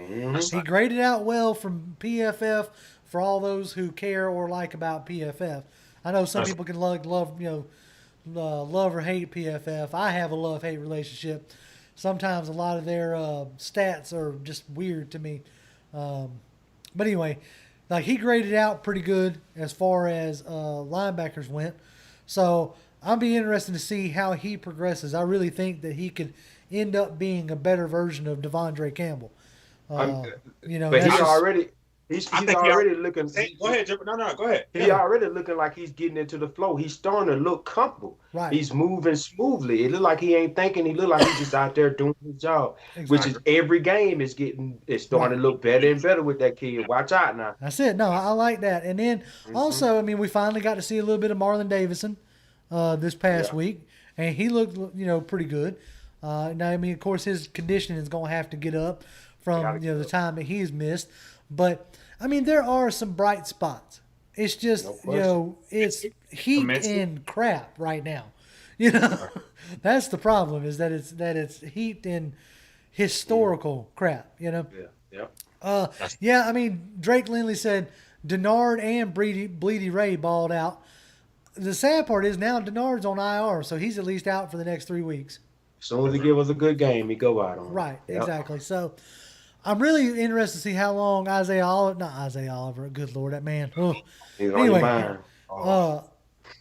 He graded out well from PFF for all those who care or like about PFF. I know some people can love or hate PFF. I have a love-hate relationship. Sometimes a lot of their stats are just weird to me. But anyway, like he graded out pretty good as far as linebackers went. So I'll be interested to see how he progresses. I really think that he could end up being a better version of Devondre Campbell. But he's already looking. Go ahead, Jim. No, go ahead. He's already looking like he's getting into the flow. He's starting to look comfortable. Right. He's moving smoothly. It look like he ain't thinking. He look like he's just out there doing his job. Exactly. Which is every game is starting to look better and better with that kid. Watch out now. That's it. No, I like that. And then also, I mean, we finally got to see a little bit of Marlon Davison this past week, and he looked, pretty good. Now, I mean, of course, his conditioning is going to have to get up from the time that he's missed. But, I mean, there are some bright spots. It's just, it's heat and crap right now. That's the problem is that it's heat and historical crap, I mean, Drake Lindley said Denard and Bleedy Ray balled out. The sad part is now Denard's on IR, so he's at least out for the next 3 weeks. As soon as he give us a good game, he go out on. Right, exactly. So I'm really interested to see how long not Isaiah Oliver, good Lord, that man. Anyway,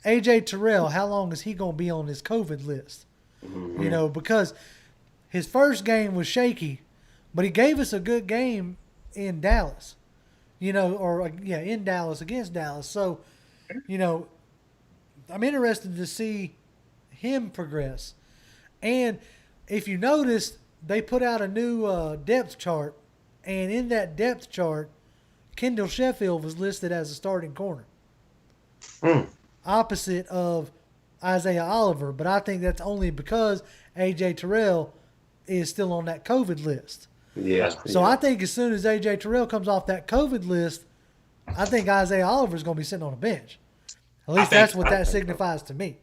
AJ Terrell, how long is he going to be on this COVID list? Mm-hmm. Because his first game was shaky, but he gave us a good game in Dallas, in Dallas against Dallas. So, I'm interested to see him progress. And if you noticed, they put out a new depth chart, and in that depth chart, Kendall Sheffield was listed as a starting corner, opposite of Isaiah Oliver. But I think that's only because A.J. Terrell is still on that COVID list. So I think as soon as A.J. Terrell comes off that COVID list, I think Isaiah Oliver is going to be sitting on a bench. At least that's what that signifies to me.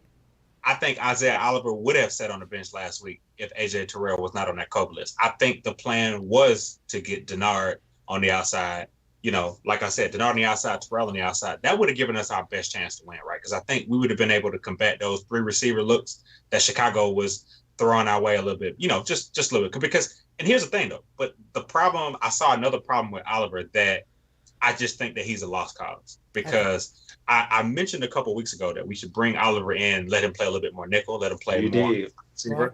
I think Isaiah Oliver would have sat on the bench last week if AJ Terrell was not on that COVID list. I think the plan was to get Denard on the outside. Like I said, Denard on the outside, Terrell on the outside. That would have given us our best chance to win, right? Because I think we would have been able to combat those 3 receiver looks that Chicago was throwing our way a little bit. Just a little bit. Because, and here's the thing though, but I saw another problem with Oliver that I just think that he's a lost cause because I mentioned a couple of weeks ago that we should bring Oliver in, let him play a little bit more nickel, let him play more receiver. Right.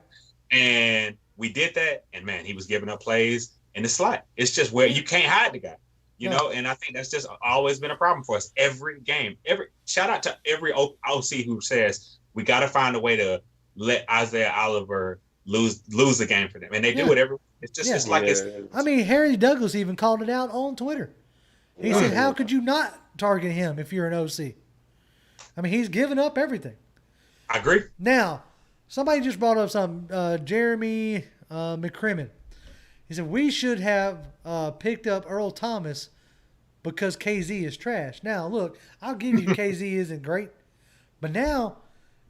And we did that, and man, he was giving up plays in the slot. It's just where you can't hide the guy, and I think that's just always been a problem for us. Every game, shout out to every OC who says we got to find a way to let Isaiah Oliver lose the game for them. And they do it every it's just it's like it's I mean, Harry Douglas even called it out on Twitter. He said, how could you not target him if you're an OC? I mean, he's given up everything. I agree. Now, somebody just brought up something. Jeremy McCrimmon. He said, we should have picked up Earl Thomas because KZ is trash. Now, look, I'll give you KZ isn't great. But now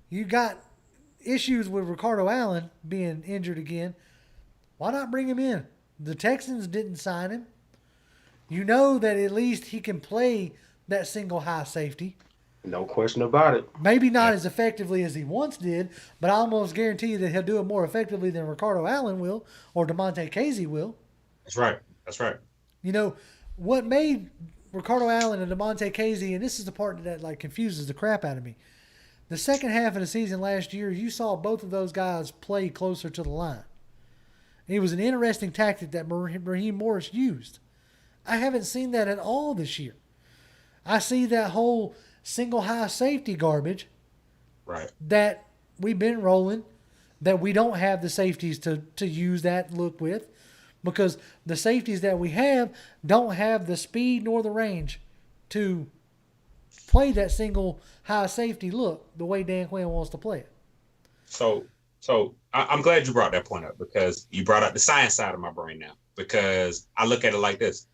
you got issues with Ricardo Allen being injured again. Why not bring him in? The Texans didn't sign him. You know that at least he can play that single high safety. No question about it. Maybe not as effectively as he once did, but I almost guarantee you that he'll do it more effectively than Ricardo Allen will or DeMonte Casey will. That's right. That's right. You know, what made Ricardo Allen and DeMonte Casey, and this is the part that like confuses the crap out of me. The second half of the season last year, you saw both of those guys play closer to the line. It was an interesting tactic that Raheem Morris used. I haven't seen that at all this year. I see that whole single high safety garbage Right. that we've been rolling, that we don't have the safeties to use that look with, because the safeties that we have don't have the speed nor the range to play that single high safety look the way Dan Quinn wants to play it. So I'm glad you brought that point up, because you brought up the science side of my brain now, because I look at it like this.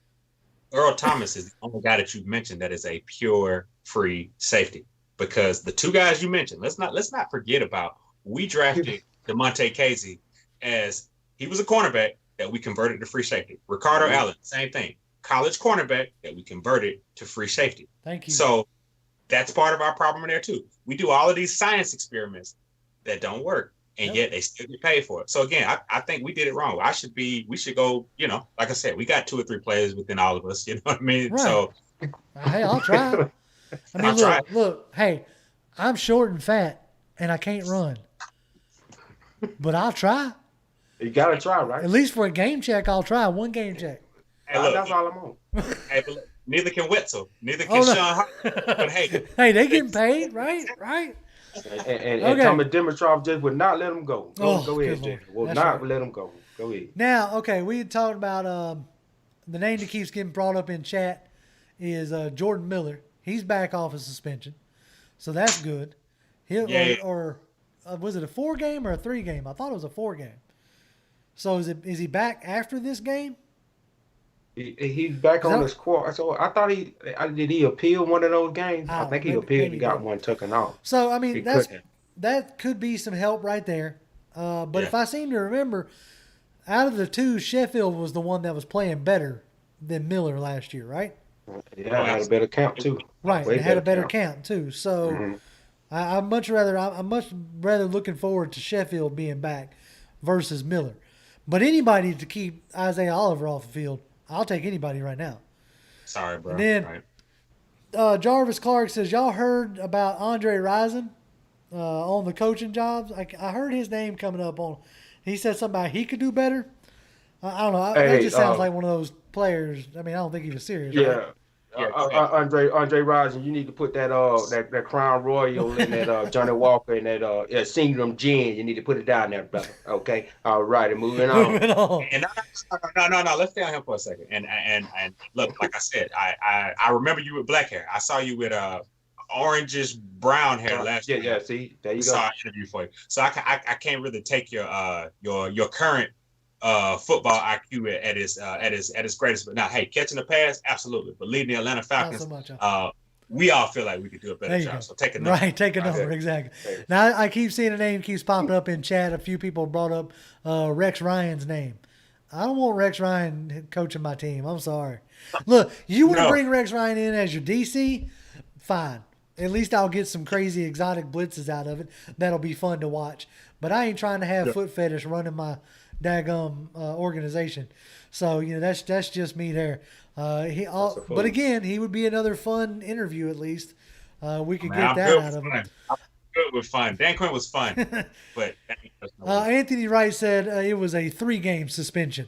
Earl Thomas is the only guy that you've mentioned that is a pure free safety, because the two guys you mentioned, let's not forget about, we drafted DeMonte Casey as he was a cornerback that we converted to free safety. Ricardo Allen, same thing. College cornerback that we converted to free safety. Thank you. So that's part of our problem there too. We do all of these science experiments that don't work, and yet they still get paid for it. So again, I think we did it wrong. We should go, like I said, we got 2 or 3 players within all of us, you know what I mean? Right. So hey, I'll try. I mean, look, hey, I'm short and fat and I can't run. But I'll try. You gotta try, right? At least for a game check, I'll try. 1 game check. Hey, look, that's all I'm on. hey, but look, neither can Wetzel, neither can Sean Hart. But hey, they getting paid, right? Right. And Tommy Dimitrov just would not let him go. Go ahead, Jay. Will not let him go. Go ahead. Now, okay, we had talked about the name that keeps getting brought up in chat is Jordan Miller. He's back off of suspension, so that's good. Or was it a 4-game or a 3-game? I thought it was a 4-game. So is he back after this game? He's back on the squad. So I thought did he appeal one of those games? I think he appealed and got one taken off. So I mean that could be some help right there. But if I seem to remember, out of the 2, Sheffield was the one that was playing better than Miller last year, right? Yeah, had a better count too. Right, it had a better count too. So I'm much rather looking forward to Sheffield being back versus Miller. But anybody to keep Isaiah Oliver off the field, I'll take anybody right now. Sorry, bro. And then Jarvis Clark says, y'all heard about Andre Rison on the coaching jobs? I heard his name coming up on. He said something about he could do better. I don't know. That just sounds like one of those players. I mean, I don't think he was serious. Yeah. Right? Andre Rison, you need to put that Crown Royal and that Johnny Walker and that Seagram Gin. You need to put it down there, brother. Okay. All right. And moving on. And no. Let's stay on him for a second. And look, like I said, I remember you with black hair. I saw you with orangish brown hair last year. Yeah. See, there you go. Saw an interview for you. So I can't really take your current football IQ at its greatest. But now, hey, catching the pass, absolutely. But leading the Atlanta Falcons, we all feel like we could do a better job. So take a number. Right, take a number, exactly. Now, I keep seeing a name keeps popping up in chat. A few people brought up Rex Ryan's name. I don't want Rex Ryan coaching my team. I'm sorry. Look, you want to bring Rex Ryan in as your DC? Fine. At least I'll get some crazy exotic blitzes out of it. That'll be fun to watch. But I ain't trying to have foot fetish running my daggum organization. So, that's just me there. But again, he would be another fun interview at least. We could get that out of him. I'm good with fun. Dan Quinn was fun. But Anthony Wright said it was a 3-game suspension.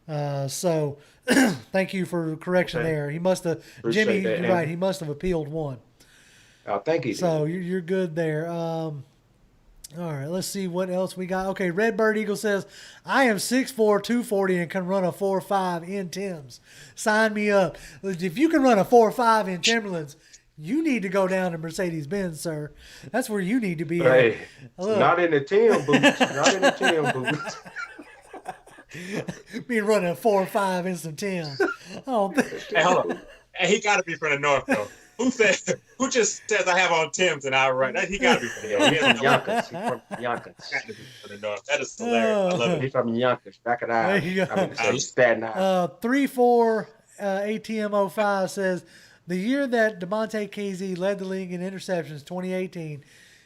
So thank you for correction there. He must have, Jimmy, you're right. He must have appealed 1. Thank you. So you're good there. All right, let's see what else we got. Okay, Redbird Eagle says, I am 6'4", 240, and can run a 4.5 in Timbs. Sign me up. If you can run a 4.5 in Timberlands, you need to go down to Mercedes-Benz, sir. That's where you need to be. Hey, not in the Tim boots. Not in the Tim boots. Be running a 4.5 in some Timbs. Hey, hold on. Hey, he got to be from the north, though. Who just says I have on Timbs and I run? He got to be from Yonkers. He's from Yonkers. That is hilarious. I love it. He's from Yonkers. Back at Iowa. He's Staten Island. 34 ATM05 says, The year that DeMonte Kesey led the league in interceptions, 2018,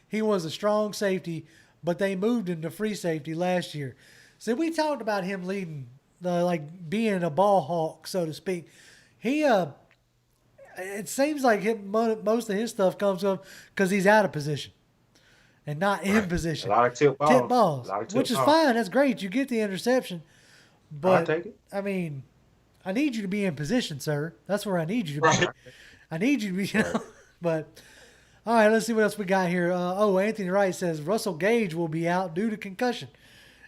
he was a strong safety, but they moved him to free safety last year. So we talked about him leading, being a ball hawk, so to speak. It seems like most of his stuff comes up because he's out of position and not in position. A lot of tip balls. Which is fine. That's great. You get the interception. But, I'll take it. I mean, I need you to be in position, sir. That's where I need you to be. I need you to be, But, all right, let's see what else we got here. Anthony Wright says Russell Gage will be out due to concussion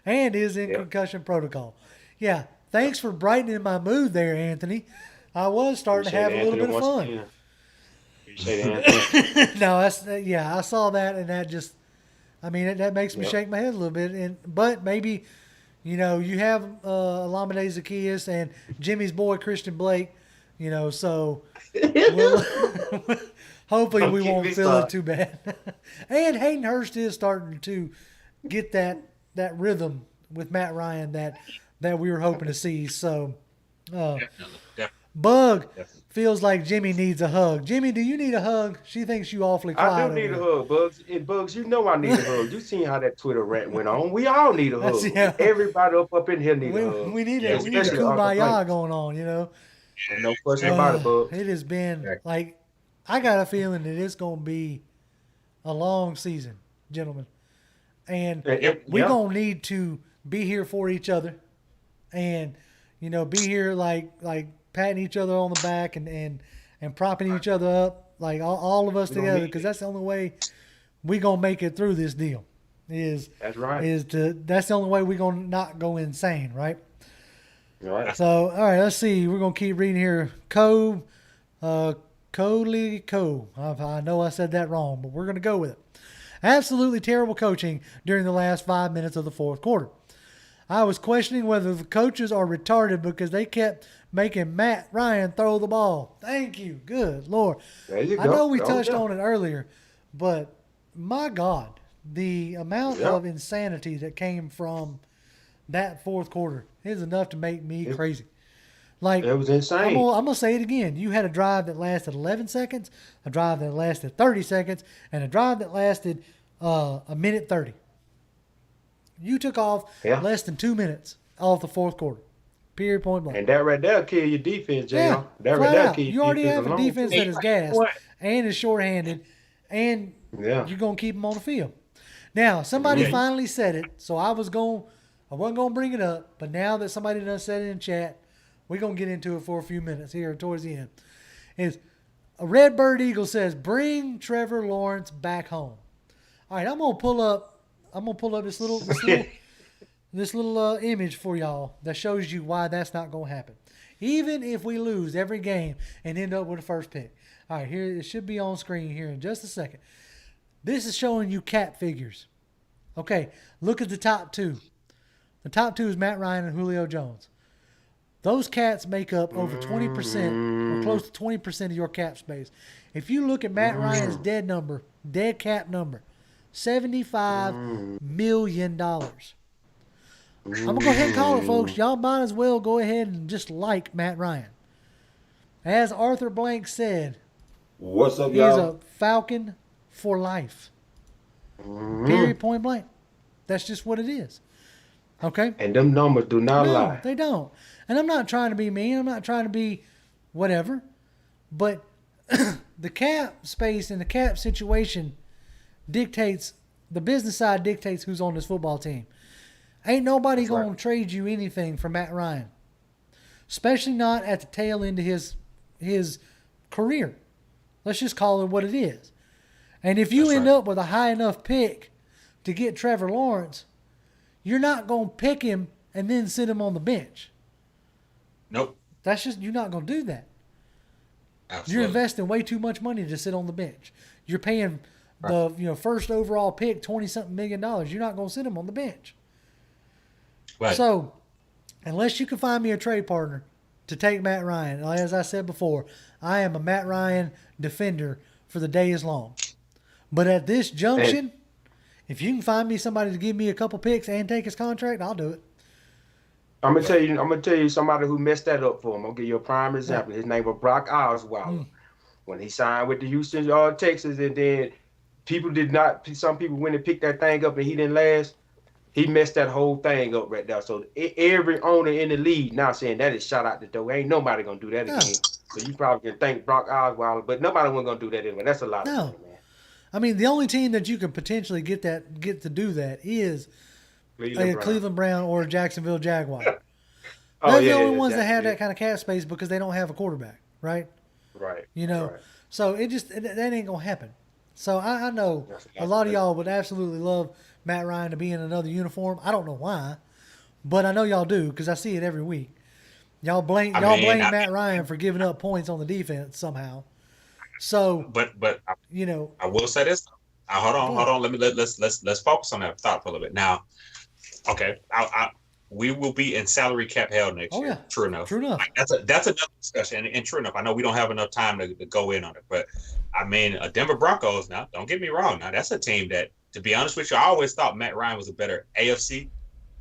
and is in concussion protocol. Yeah, thanks for brightening my mood there, Anthony. I was starting to have a little bit of fun. No, I saw that, and that just, that makes me shake my head a little bit. But maybe, you have Olamide Zaccheaus and Jimmy's boy Christian Blake, so hopefully we won't feel it too bad. And Hayden Hurst is starting to get that rhythm with Matt Ryan that we were hoping to see. So, Bug feels like Jimmy needs a hug. Jimmy, do you need a hug? She thinks you awfully quiet. I do need a hug, Bugs. Bugs, I need a hug. You seen how that Twitter rant went on. We all need a hug. Everybody up in here need a hug. We need a kumbaya going on, No question about it, Bugs. It has been I got a feeling that it's going to be a long season, gentlemen. And we're going to need to be here for each other and, be here like patting each other on the back and propping each other up, like all of us together, because that's the only way we gonna make it through this deal. That's the only way we gonna not go insane, right? Right. So all right, let's see. We're gonna keep reading here. Cove, Coley Cove. I know I said that wrong, but we're gonna go with it. Absolutely terrible coaching during the last 5 minutes of the fourth quarter. I was questioning whether the coaches are retarded because they kept making Matt Ryan throw the ball. Thank you. Good Lord. There you go. I know we touched on it earlier, but my God, the amount of insanity that came from that fourth quarter is enough to make me crazy. It was insane. I'm going to say it again. You had a drive that lasted 11 seconds, a drive that lasted 30 seconds, and a drive that lasted a minute 30. You took off less than 2 minutes off the fourth quarter. Period, point blank. And that right there kill your defense, JR. Yeah, that right there kill your you already have a defense that is gassed and is shorthanded, and you're going to keep them on the field. Now, somebody finally said it, so I wasn't going to bring it up, but now that somebody done said it in chat, we're going to get into it for a few minutes here towards the end. Is a Redbird Eagle says, bring Trevor Lawrence back home. All right, I'm going to pull up this little image for y'all that shows you why that's not going to happen. Even if we lose every game and end up with a first pick. All right, here it should be on screen here in just a second. This is showing you cap figures. Okay, look at the top two. The top two is Matt Ryan and Julio Jones. Those cats make up over 20% or close to 20% of your cap space. If you look at Matt Ryan's dead cap number, $75 million. I'm going to go ahead and call it, folks. Y'all might as well go ahead and just like Matt Ryan. As Arthur Blank said, what's up, y'all? He's a Falcon for life. Period, point blank. That's just what it is. Okay? And them numbers do not lie. They don't. And I'm not trying to be mean. I'm not trying to be whatever. But the cap space and the cap situation dictates, the business side dictates who's on this football team. Ain't nobody going to trade you anything for Matt Ryan. Especially not at the tail end of his career. Let's just call it what it is. And if you end up with a high enough pick to get Trevor Lawrence, you're not going to pick him and then sit him on the bench. Nope. You're not going to do that. Absolutely. You're investing way too much money to sit on the bench. You're paying the first overall pick $20-something million. You're not going to sit him on the bench. Right. So, unless you can find me a trade partner to take Matt Ryan, as I said before, I am a Matt Ryan defender for the day is long. But at this junction, if you can find me somebody to give me a couple picks and take his contract, I'll do it. I'm gonna tell you somebody who messed that up for him. I'll give you a prime example. His name was Brock Osweiler. when he signed with the Houston Texans, and then some people went and picked that thing up and he didn't last. He messed that whole thing up right there. So every owner in the league now saying that is shot out the door. Ain't nobody gonna do that again. So you probably can thank Brock Osweiler, but nobody wasn't gonna do that anyway. That's a lot of money, man. I mean, the only team that you could potentially get to do that is Cleveland Brown or Jacksonville Jaguar. They're the only ones that have that kind of cap space because they don't have a quarterback, right? Right. You know, right. So that ain't gonna happen. So I know a lot of y'all would absolutely love Matt Ryan to be in another uniform. I don't know why, but I know y'all do because I see it every week. Y'all blame Matt Ryan for giving up points on the defense somehow. So, but you know, I will say this. Hold on. Let's focus on that thought for a little bit now. Okay, we will be in salary cap hell next year. Yeah. True enough. Like, that's another discussion, and true enough. I know we don't have enough time to go in on it, but I mean, Denver Broncos. Now, don't get me wrong. Now, that's a team that, to be honest with you, I always thought Matt Ryan was a better AFC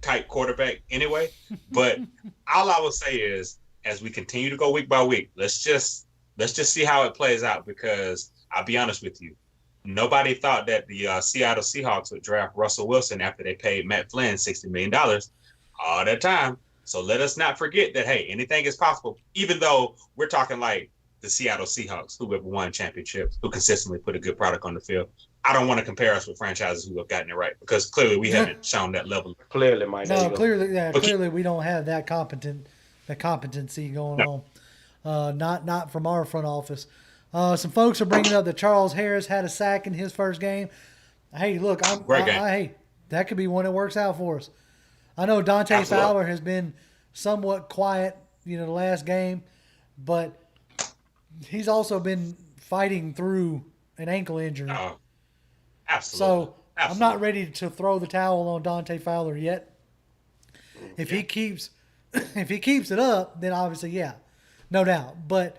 type quarterback anyway. But all I will say is, as we continue to go week by week, let's just see how it plays out, because I'll be honest with you, nobody thought that the Seattle Seahawks would draft Russell Wilson after they paid Matt Flynn $60 million all that time. So let us not forget that, hey, anything is possible, even though we're talking like the Seattle Seahawks, who have won championships, who consistently put a good product on the field. I don't want to compare us with franchises who have gotten it right, because clearly we haven't shown that level. Clearly, Mike. No, clearly we don't have that competency going on. Not from our front office. Some folks are bringing up that Charles Harris had a sack in his first game. Hey, look, hey, that could be one that works out for us. I know Dante Fowler has been somewhat quiet, the last game, but he's also been fighting through an ankle injury. Absolutely. So I'm not ready to throw the towel on Dante Fowler yet. If he keeps it up, then obviously, yeah, no doubt. But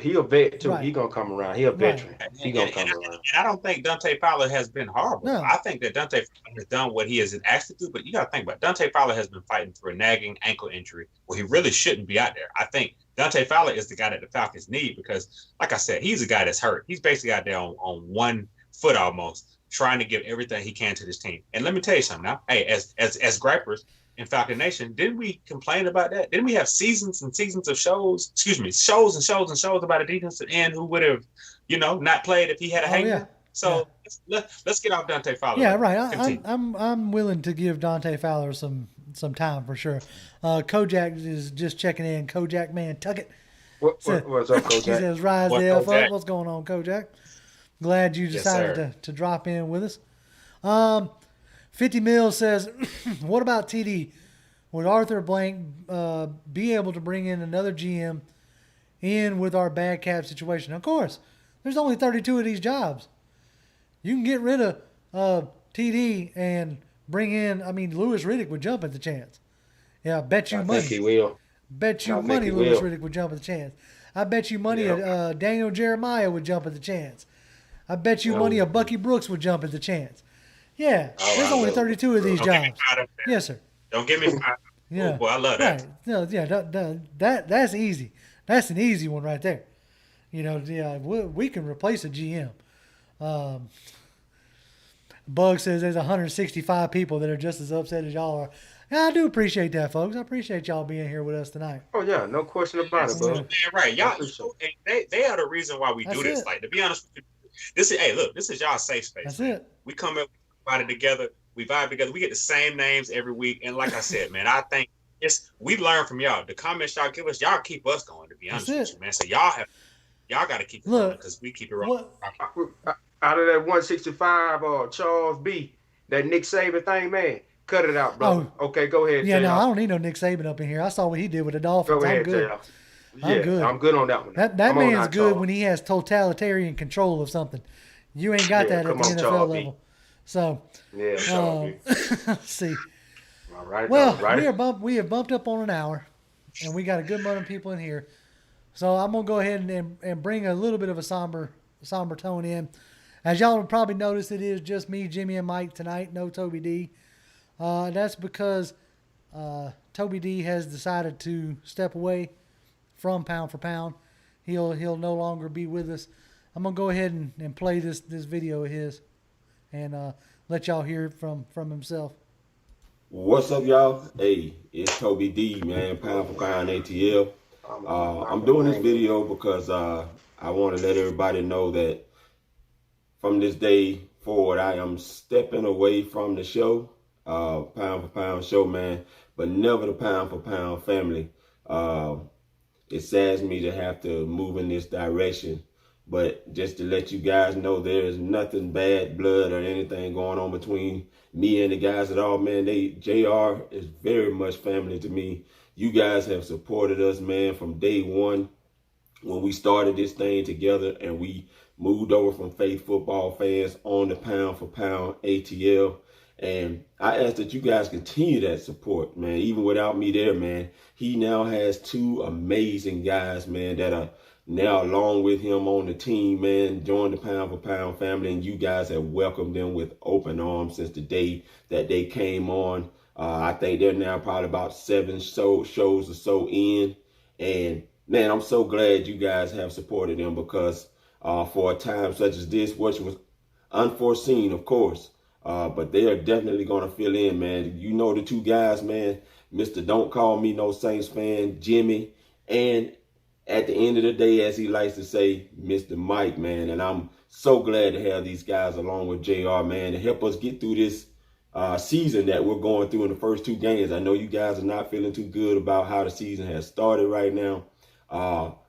he a vet too. Right. He gonna come around. He a veteran. Right. He gonna come around. And I don't think Dante Fowler has been horrible. No. I think that Dante Fowler has done what he is asked to do. But you got to think about it. Dante Fowler has been fighting through a nagging ankle injury where he really shouldn't be out there. I think Dante Fowler is the guy that the Falcons need, because, like I said, he's a guy that's hurt. He's basically out there on one foot almost, trying to give everything he can to this team. And let me tell you something now. Hey, as gripers in Falcon Nation, didn't we complain about that? Didn't we have seasons and seasons of shows and shows about a defensive end who would have, not played if he had a hang? Yeah. So let's get off Dante Fowler. Yeah, right. I'm willing to give Dante Fowler some time for sure. Kojak is just checking in. Kojak, man, tuck it. What's up, Kojak? He says, rise the F up. What's going on, Kojak? Glad you decided to drop in with us. 50 Mil says, what about TD? Would Arthur Blank be able to bring in another GM in with our bad cap situation? Of course. There's only 32 of these jobs. You can get rid of TD and bring in, Louis Riddick would jump at the chance. Yeah, bet you money. I think he will. Bet you money Louis Riddick would jump at the chance. I bet you money Daniel Jeremiah would jump at the chance. I bet you money a Bucky Brooks would jump at the chance. Yeah, there's only 32 of these jobs. Yes, sir. Don't get me fired. Yeah, boy, I love that. Right. No, that's easy. That's an easy one right there. We can replace a GM. Bug says there's 165 people that are just as upset as y'all are. Yeah, I do appreciate that, folks. I appreciate y'all being here with us tonight. Oh yeah, no question about it, bro. Yeah, right. Y'all, they are the reason why we do this. Like, to be honest with you, this is y'all safe space. That's man. it. We come up, everybody together, we vibe together, we get the same names every week. And like I said, man, I think we learn from y'all. The comments y'all give us, y'all keep us going, to be honest with you, man. So y'all got to keep it going, because we keep it rolling. Out of that 165, Charles B, that Nick Saban thing, man, cut it out, bro. Oh. Okay, go ahead. Yeah, no, I don't need no Nick Saban up in here. I saw what he did with the Dolphins. Go ahead, I'm good. I'm good. I'm good on that one. That man's good when he has totalitarian control of something. You ain't got that at the NFL level. So, let's see. All right. Well, we have bumped up on an hour, and we got a good amount of people in here. So I'm gonna go ahead and bring a little bit of a somber tone in. As y'all have probably noticed, it is just me, Jimmy, and Mike tonight. No Toby D. That's because Toby D has decided to step away from Pound for Pound. he'll no longer be with us. I'm gonna go ahead and play this video of his, and let y'all hear it from himself. What's up, y'all? Hey, it's Toby D, man, pound for pound ATL. I'm doing this video because I want to let everybody know that from this day forward, I am stepping away from the show, pound for pound show, man, but never the pound for pound family. It saddens me to have to move in this direction, but just to let you guys know, there is nothing bad blood or anything going on between me and the guys at all, man. JR is very much family to me. You guys have supported us, man, from day one when we started this thing together and we moved over from Faith Football Fans on the Pound for Pound ATL. And I ask that you guys continue that support, man, even without me there, man. He now has two amazing guys, man, that are now along with him on the team, man. Join the Pound for Pound family, and you guys have welcomed them with open arms since the day that they came on. I think they're now probably about 7 shows or so in. And, man, I'm so glad you guys have supported them because for a time such as this, which was unforeseen, of course, but they are definitely going to fill in, man. You know the two guys, man, Mr. Don't Call Me No Saints Fan, Jimmy, and at the end of the day, as he likes to say, Mr. Mike, man. And I'm so glad to have these guys along with JR, man, to help us get through this season that we're going through in the first 2 games. I know you guys are not feeling too good about how the season has started right now.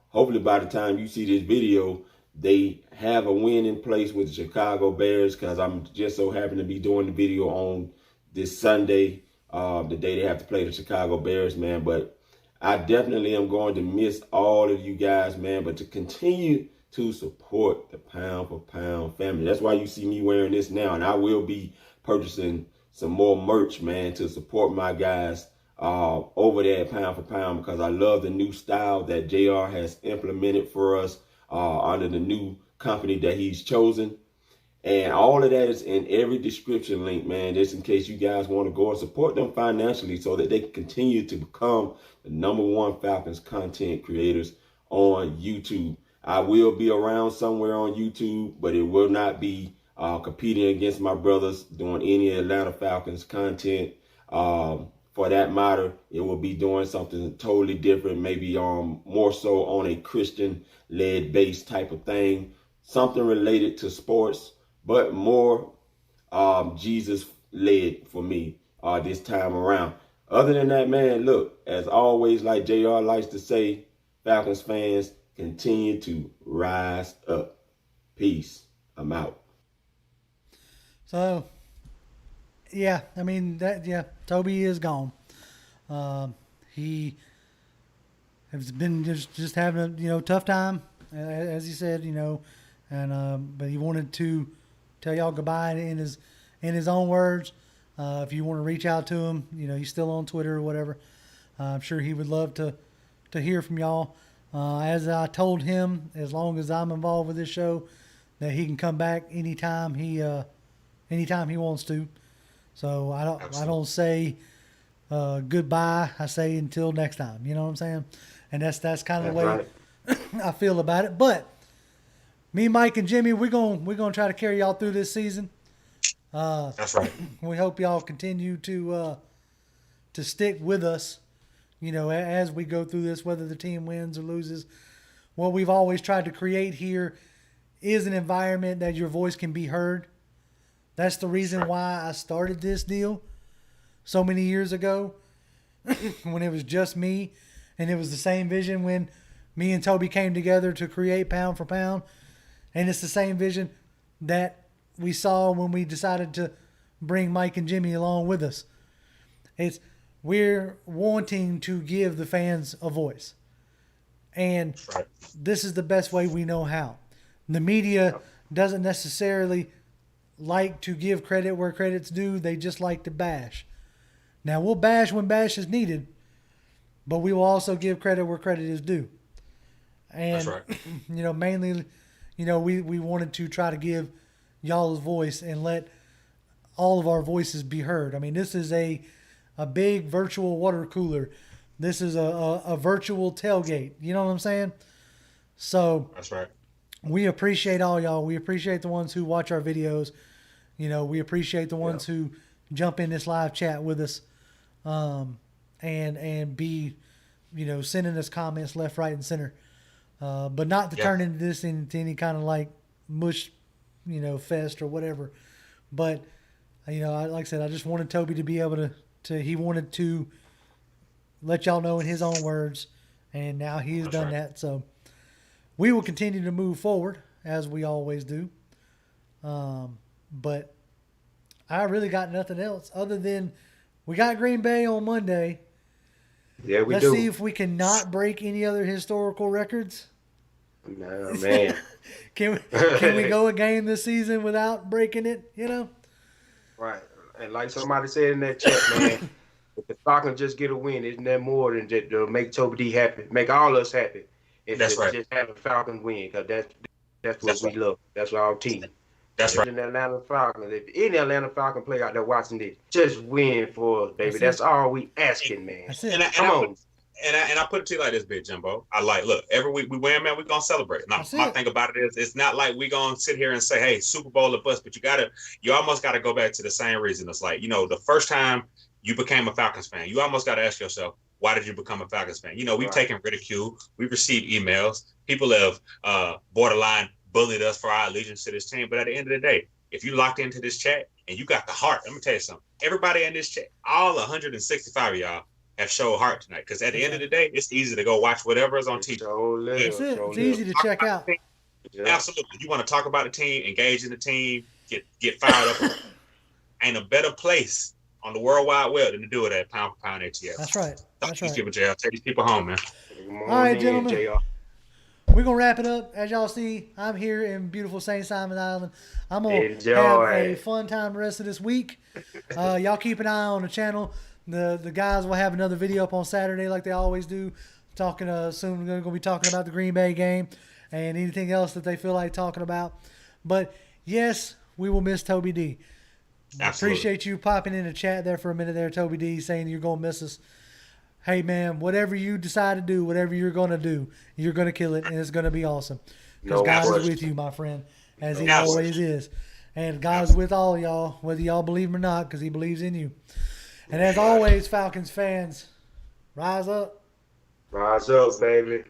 Hopefully by the time you see this video, they have a win in place with the Chicago Bears, because I'm just so happy to be doing the video on this Sunday, the day they have to play the Chicago Bears, man. But I definitely am going to miss all of you guys, man, but to continue to support the Pound for Pound family. That's why you see me wearing this now, and I will be purchasing some more merch, man, to support my guys over there at Pound for Pound, because I love the new style that JR has implemented for us under the new company that he's chosen. And all of that is in every description link, man, just in case you guys want to go and support them financially so that they can continue to become the #1 Falcons content creators on YouTube. I will be around somewhere on YouTube, but it will not be competing against my brothers doing any Atlanta Falcons content. For that matter, it will be doing something totally different, maybe more so on a Christian-led base type of thing, something related to sports, but more Jesus-led for me this time around. Other than that, man, look, as always, like JR likes to say, Falcons fans, continue to rise up. Peace. I'm out. So, yeah, I mean, Toby is gone. He has been just having a tough time, as he said, and but he wanted to tell y'all goodbye in his own words. If you want to reach out to him, he's still on Twitter or whatever. I'm sure he would love to hear from y'all. As I told him, as long as I'm involved with this show, that he can come back anytime he wants to. So I don't say goodbye. I say until next time. You know what I'm saying? And that's kind of the way Right. I feel about it. But me, Mike, and Jimmy, we're gonna try to carry y'all through this season. That's right. We hope y'all continue to stick with us, as we go through this, whether the team wins or loses. What we've always tried to create here is an environment that your voice can be heard. That's the reason why I started this deal so many years ago when it was just me, and it was the same vision when me and Toby came together to create Pound for Pound. And it's the same vision that we saw when we decided to bring Mike and Jimmy along with us. We're wanting to give the fans a voice. And this is the best way we know how. The media doesn't necessarily like to give credit where credit's due. They just like to bash. Now, we'll bash when bash is needed, but we will also give credit where credit is due. And, That's right. Mainly, we wanted to try to give y'all's voice and let all of our voices be heard. I mean, this is a big virtual water cooler. This is a virtual tailgate. You know what I'm saying? So That's right. we appreciate all y'all. We appreciate the ones who watch our videos. You know, we appreciate the ones who jump in this live chat with us, and be, you know, sending us comments left, right, and center. But not to turn into this into any kind of like mush, you know, fest or whatever. But, you know, like I said, I just wanted Toby to be able to he wanted to let y'all know in his own words, and now he has done that. So we will continue to move forward as we always do. But I really got nothing else other than we got Green Bay on Monday. Yeah, we Let's do. see if we can not break any other historical records. No, man. Can we go a game this season without breaking it, you know? Right. And like somebody said in that chat, man, if the Falcons just get a win, isn't that more than just to make Toby D happy, make all us happy? It's just have a Falcon win, because that's what we love. That's our team. That's right. In the Atlanta Falcons, if any Atlanta Falcon play out there watching this, just win for us, baby. That's all we asking, man. That's it. Come on. And I put it to you like this, Big Jimbo. I like, look, every week we win, man, we're going to celebrate. Now, my thing about it is, it's not like we're going to sit here and say, hey, Super Bowl or bust, but you almost got to go back to the same reason. It's like, you know, the first time you became a Falcons fan, you almost got to ask yourself, why did you become a Falcons fan? You know, we've taken ridicule. We've received emails. People have borderline bullied us for our allegiance to this team. But at the end of the day, if you locked into this chat and you got the heart, let me tell you something. Everybody in this chat, all 165 of y'all, have showed heart tonight, because at the end of the day, it's easy to go watch whatever is on TV. That's it. It's easy to check out. Absolutely. You want to talk about the team, engage in the team, get fired up. Ain't a better place on the World Wide Web than to do it at Pound for Pound ATL. That's right. That's right. Take these people home, man. All right, gentlemen. We're going to wrap it up. As y'all see, I'm here in beautiful St. Simon Island. I'm going to have a fun time the rest of this week. Y'all keep an eye on the channel. The guys will have another video up on Saturday like they always do. Talking soon, we're going to be talking about the Green Bay game and anything else that they feel like talking about. But, yes, we will miss Toby D. Absolutely. Appreciate you popping in the chat there for a minute there, Toby D, saying you're going to miss us. Hey, man, whatever you decide to do, whatever you're going to do, you're going to kill it, and it's going to be awesome. Because God is with you, my friend, as he always is. And God is with all y'all, whether y'all believe him or not, because he believes in you. And as always, Falcons fans, rise up. Rise up, baby.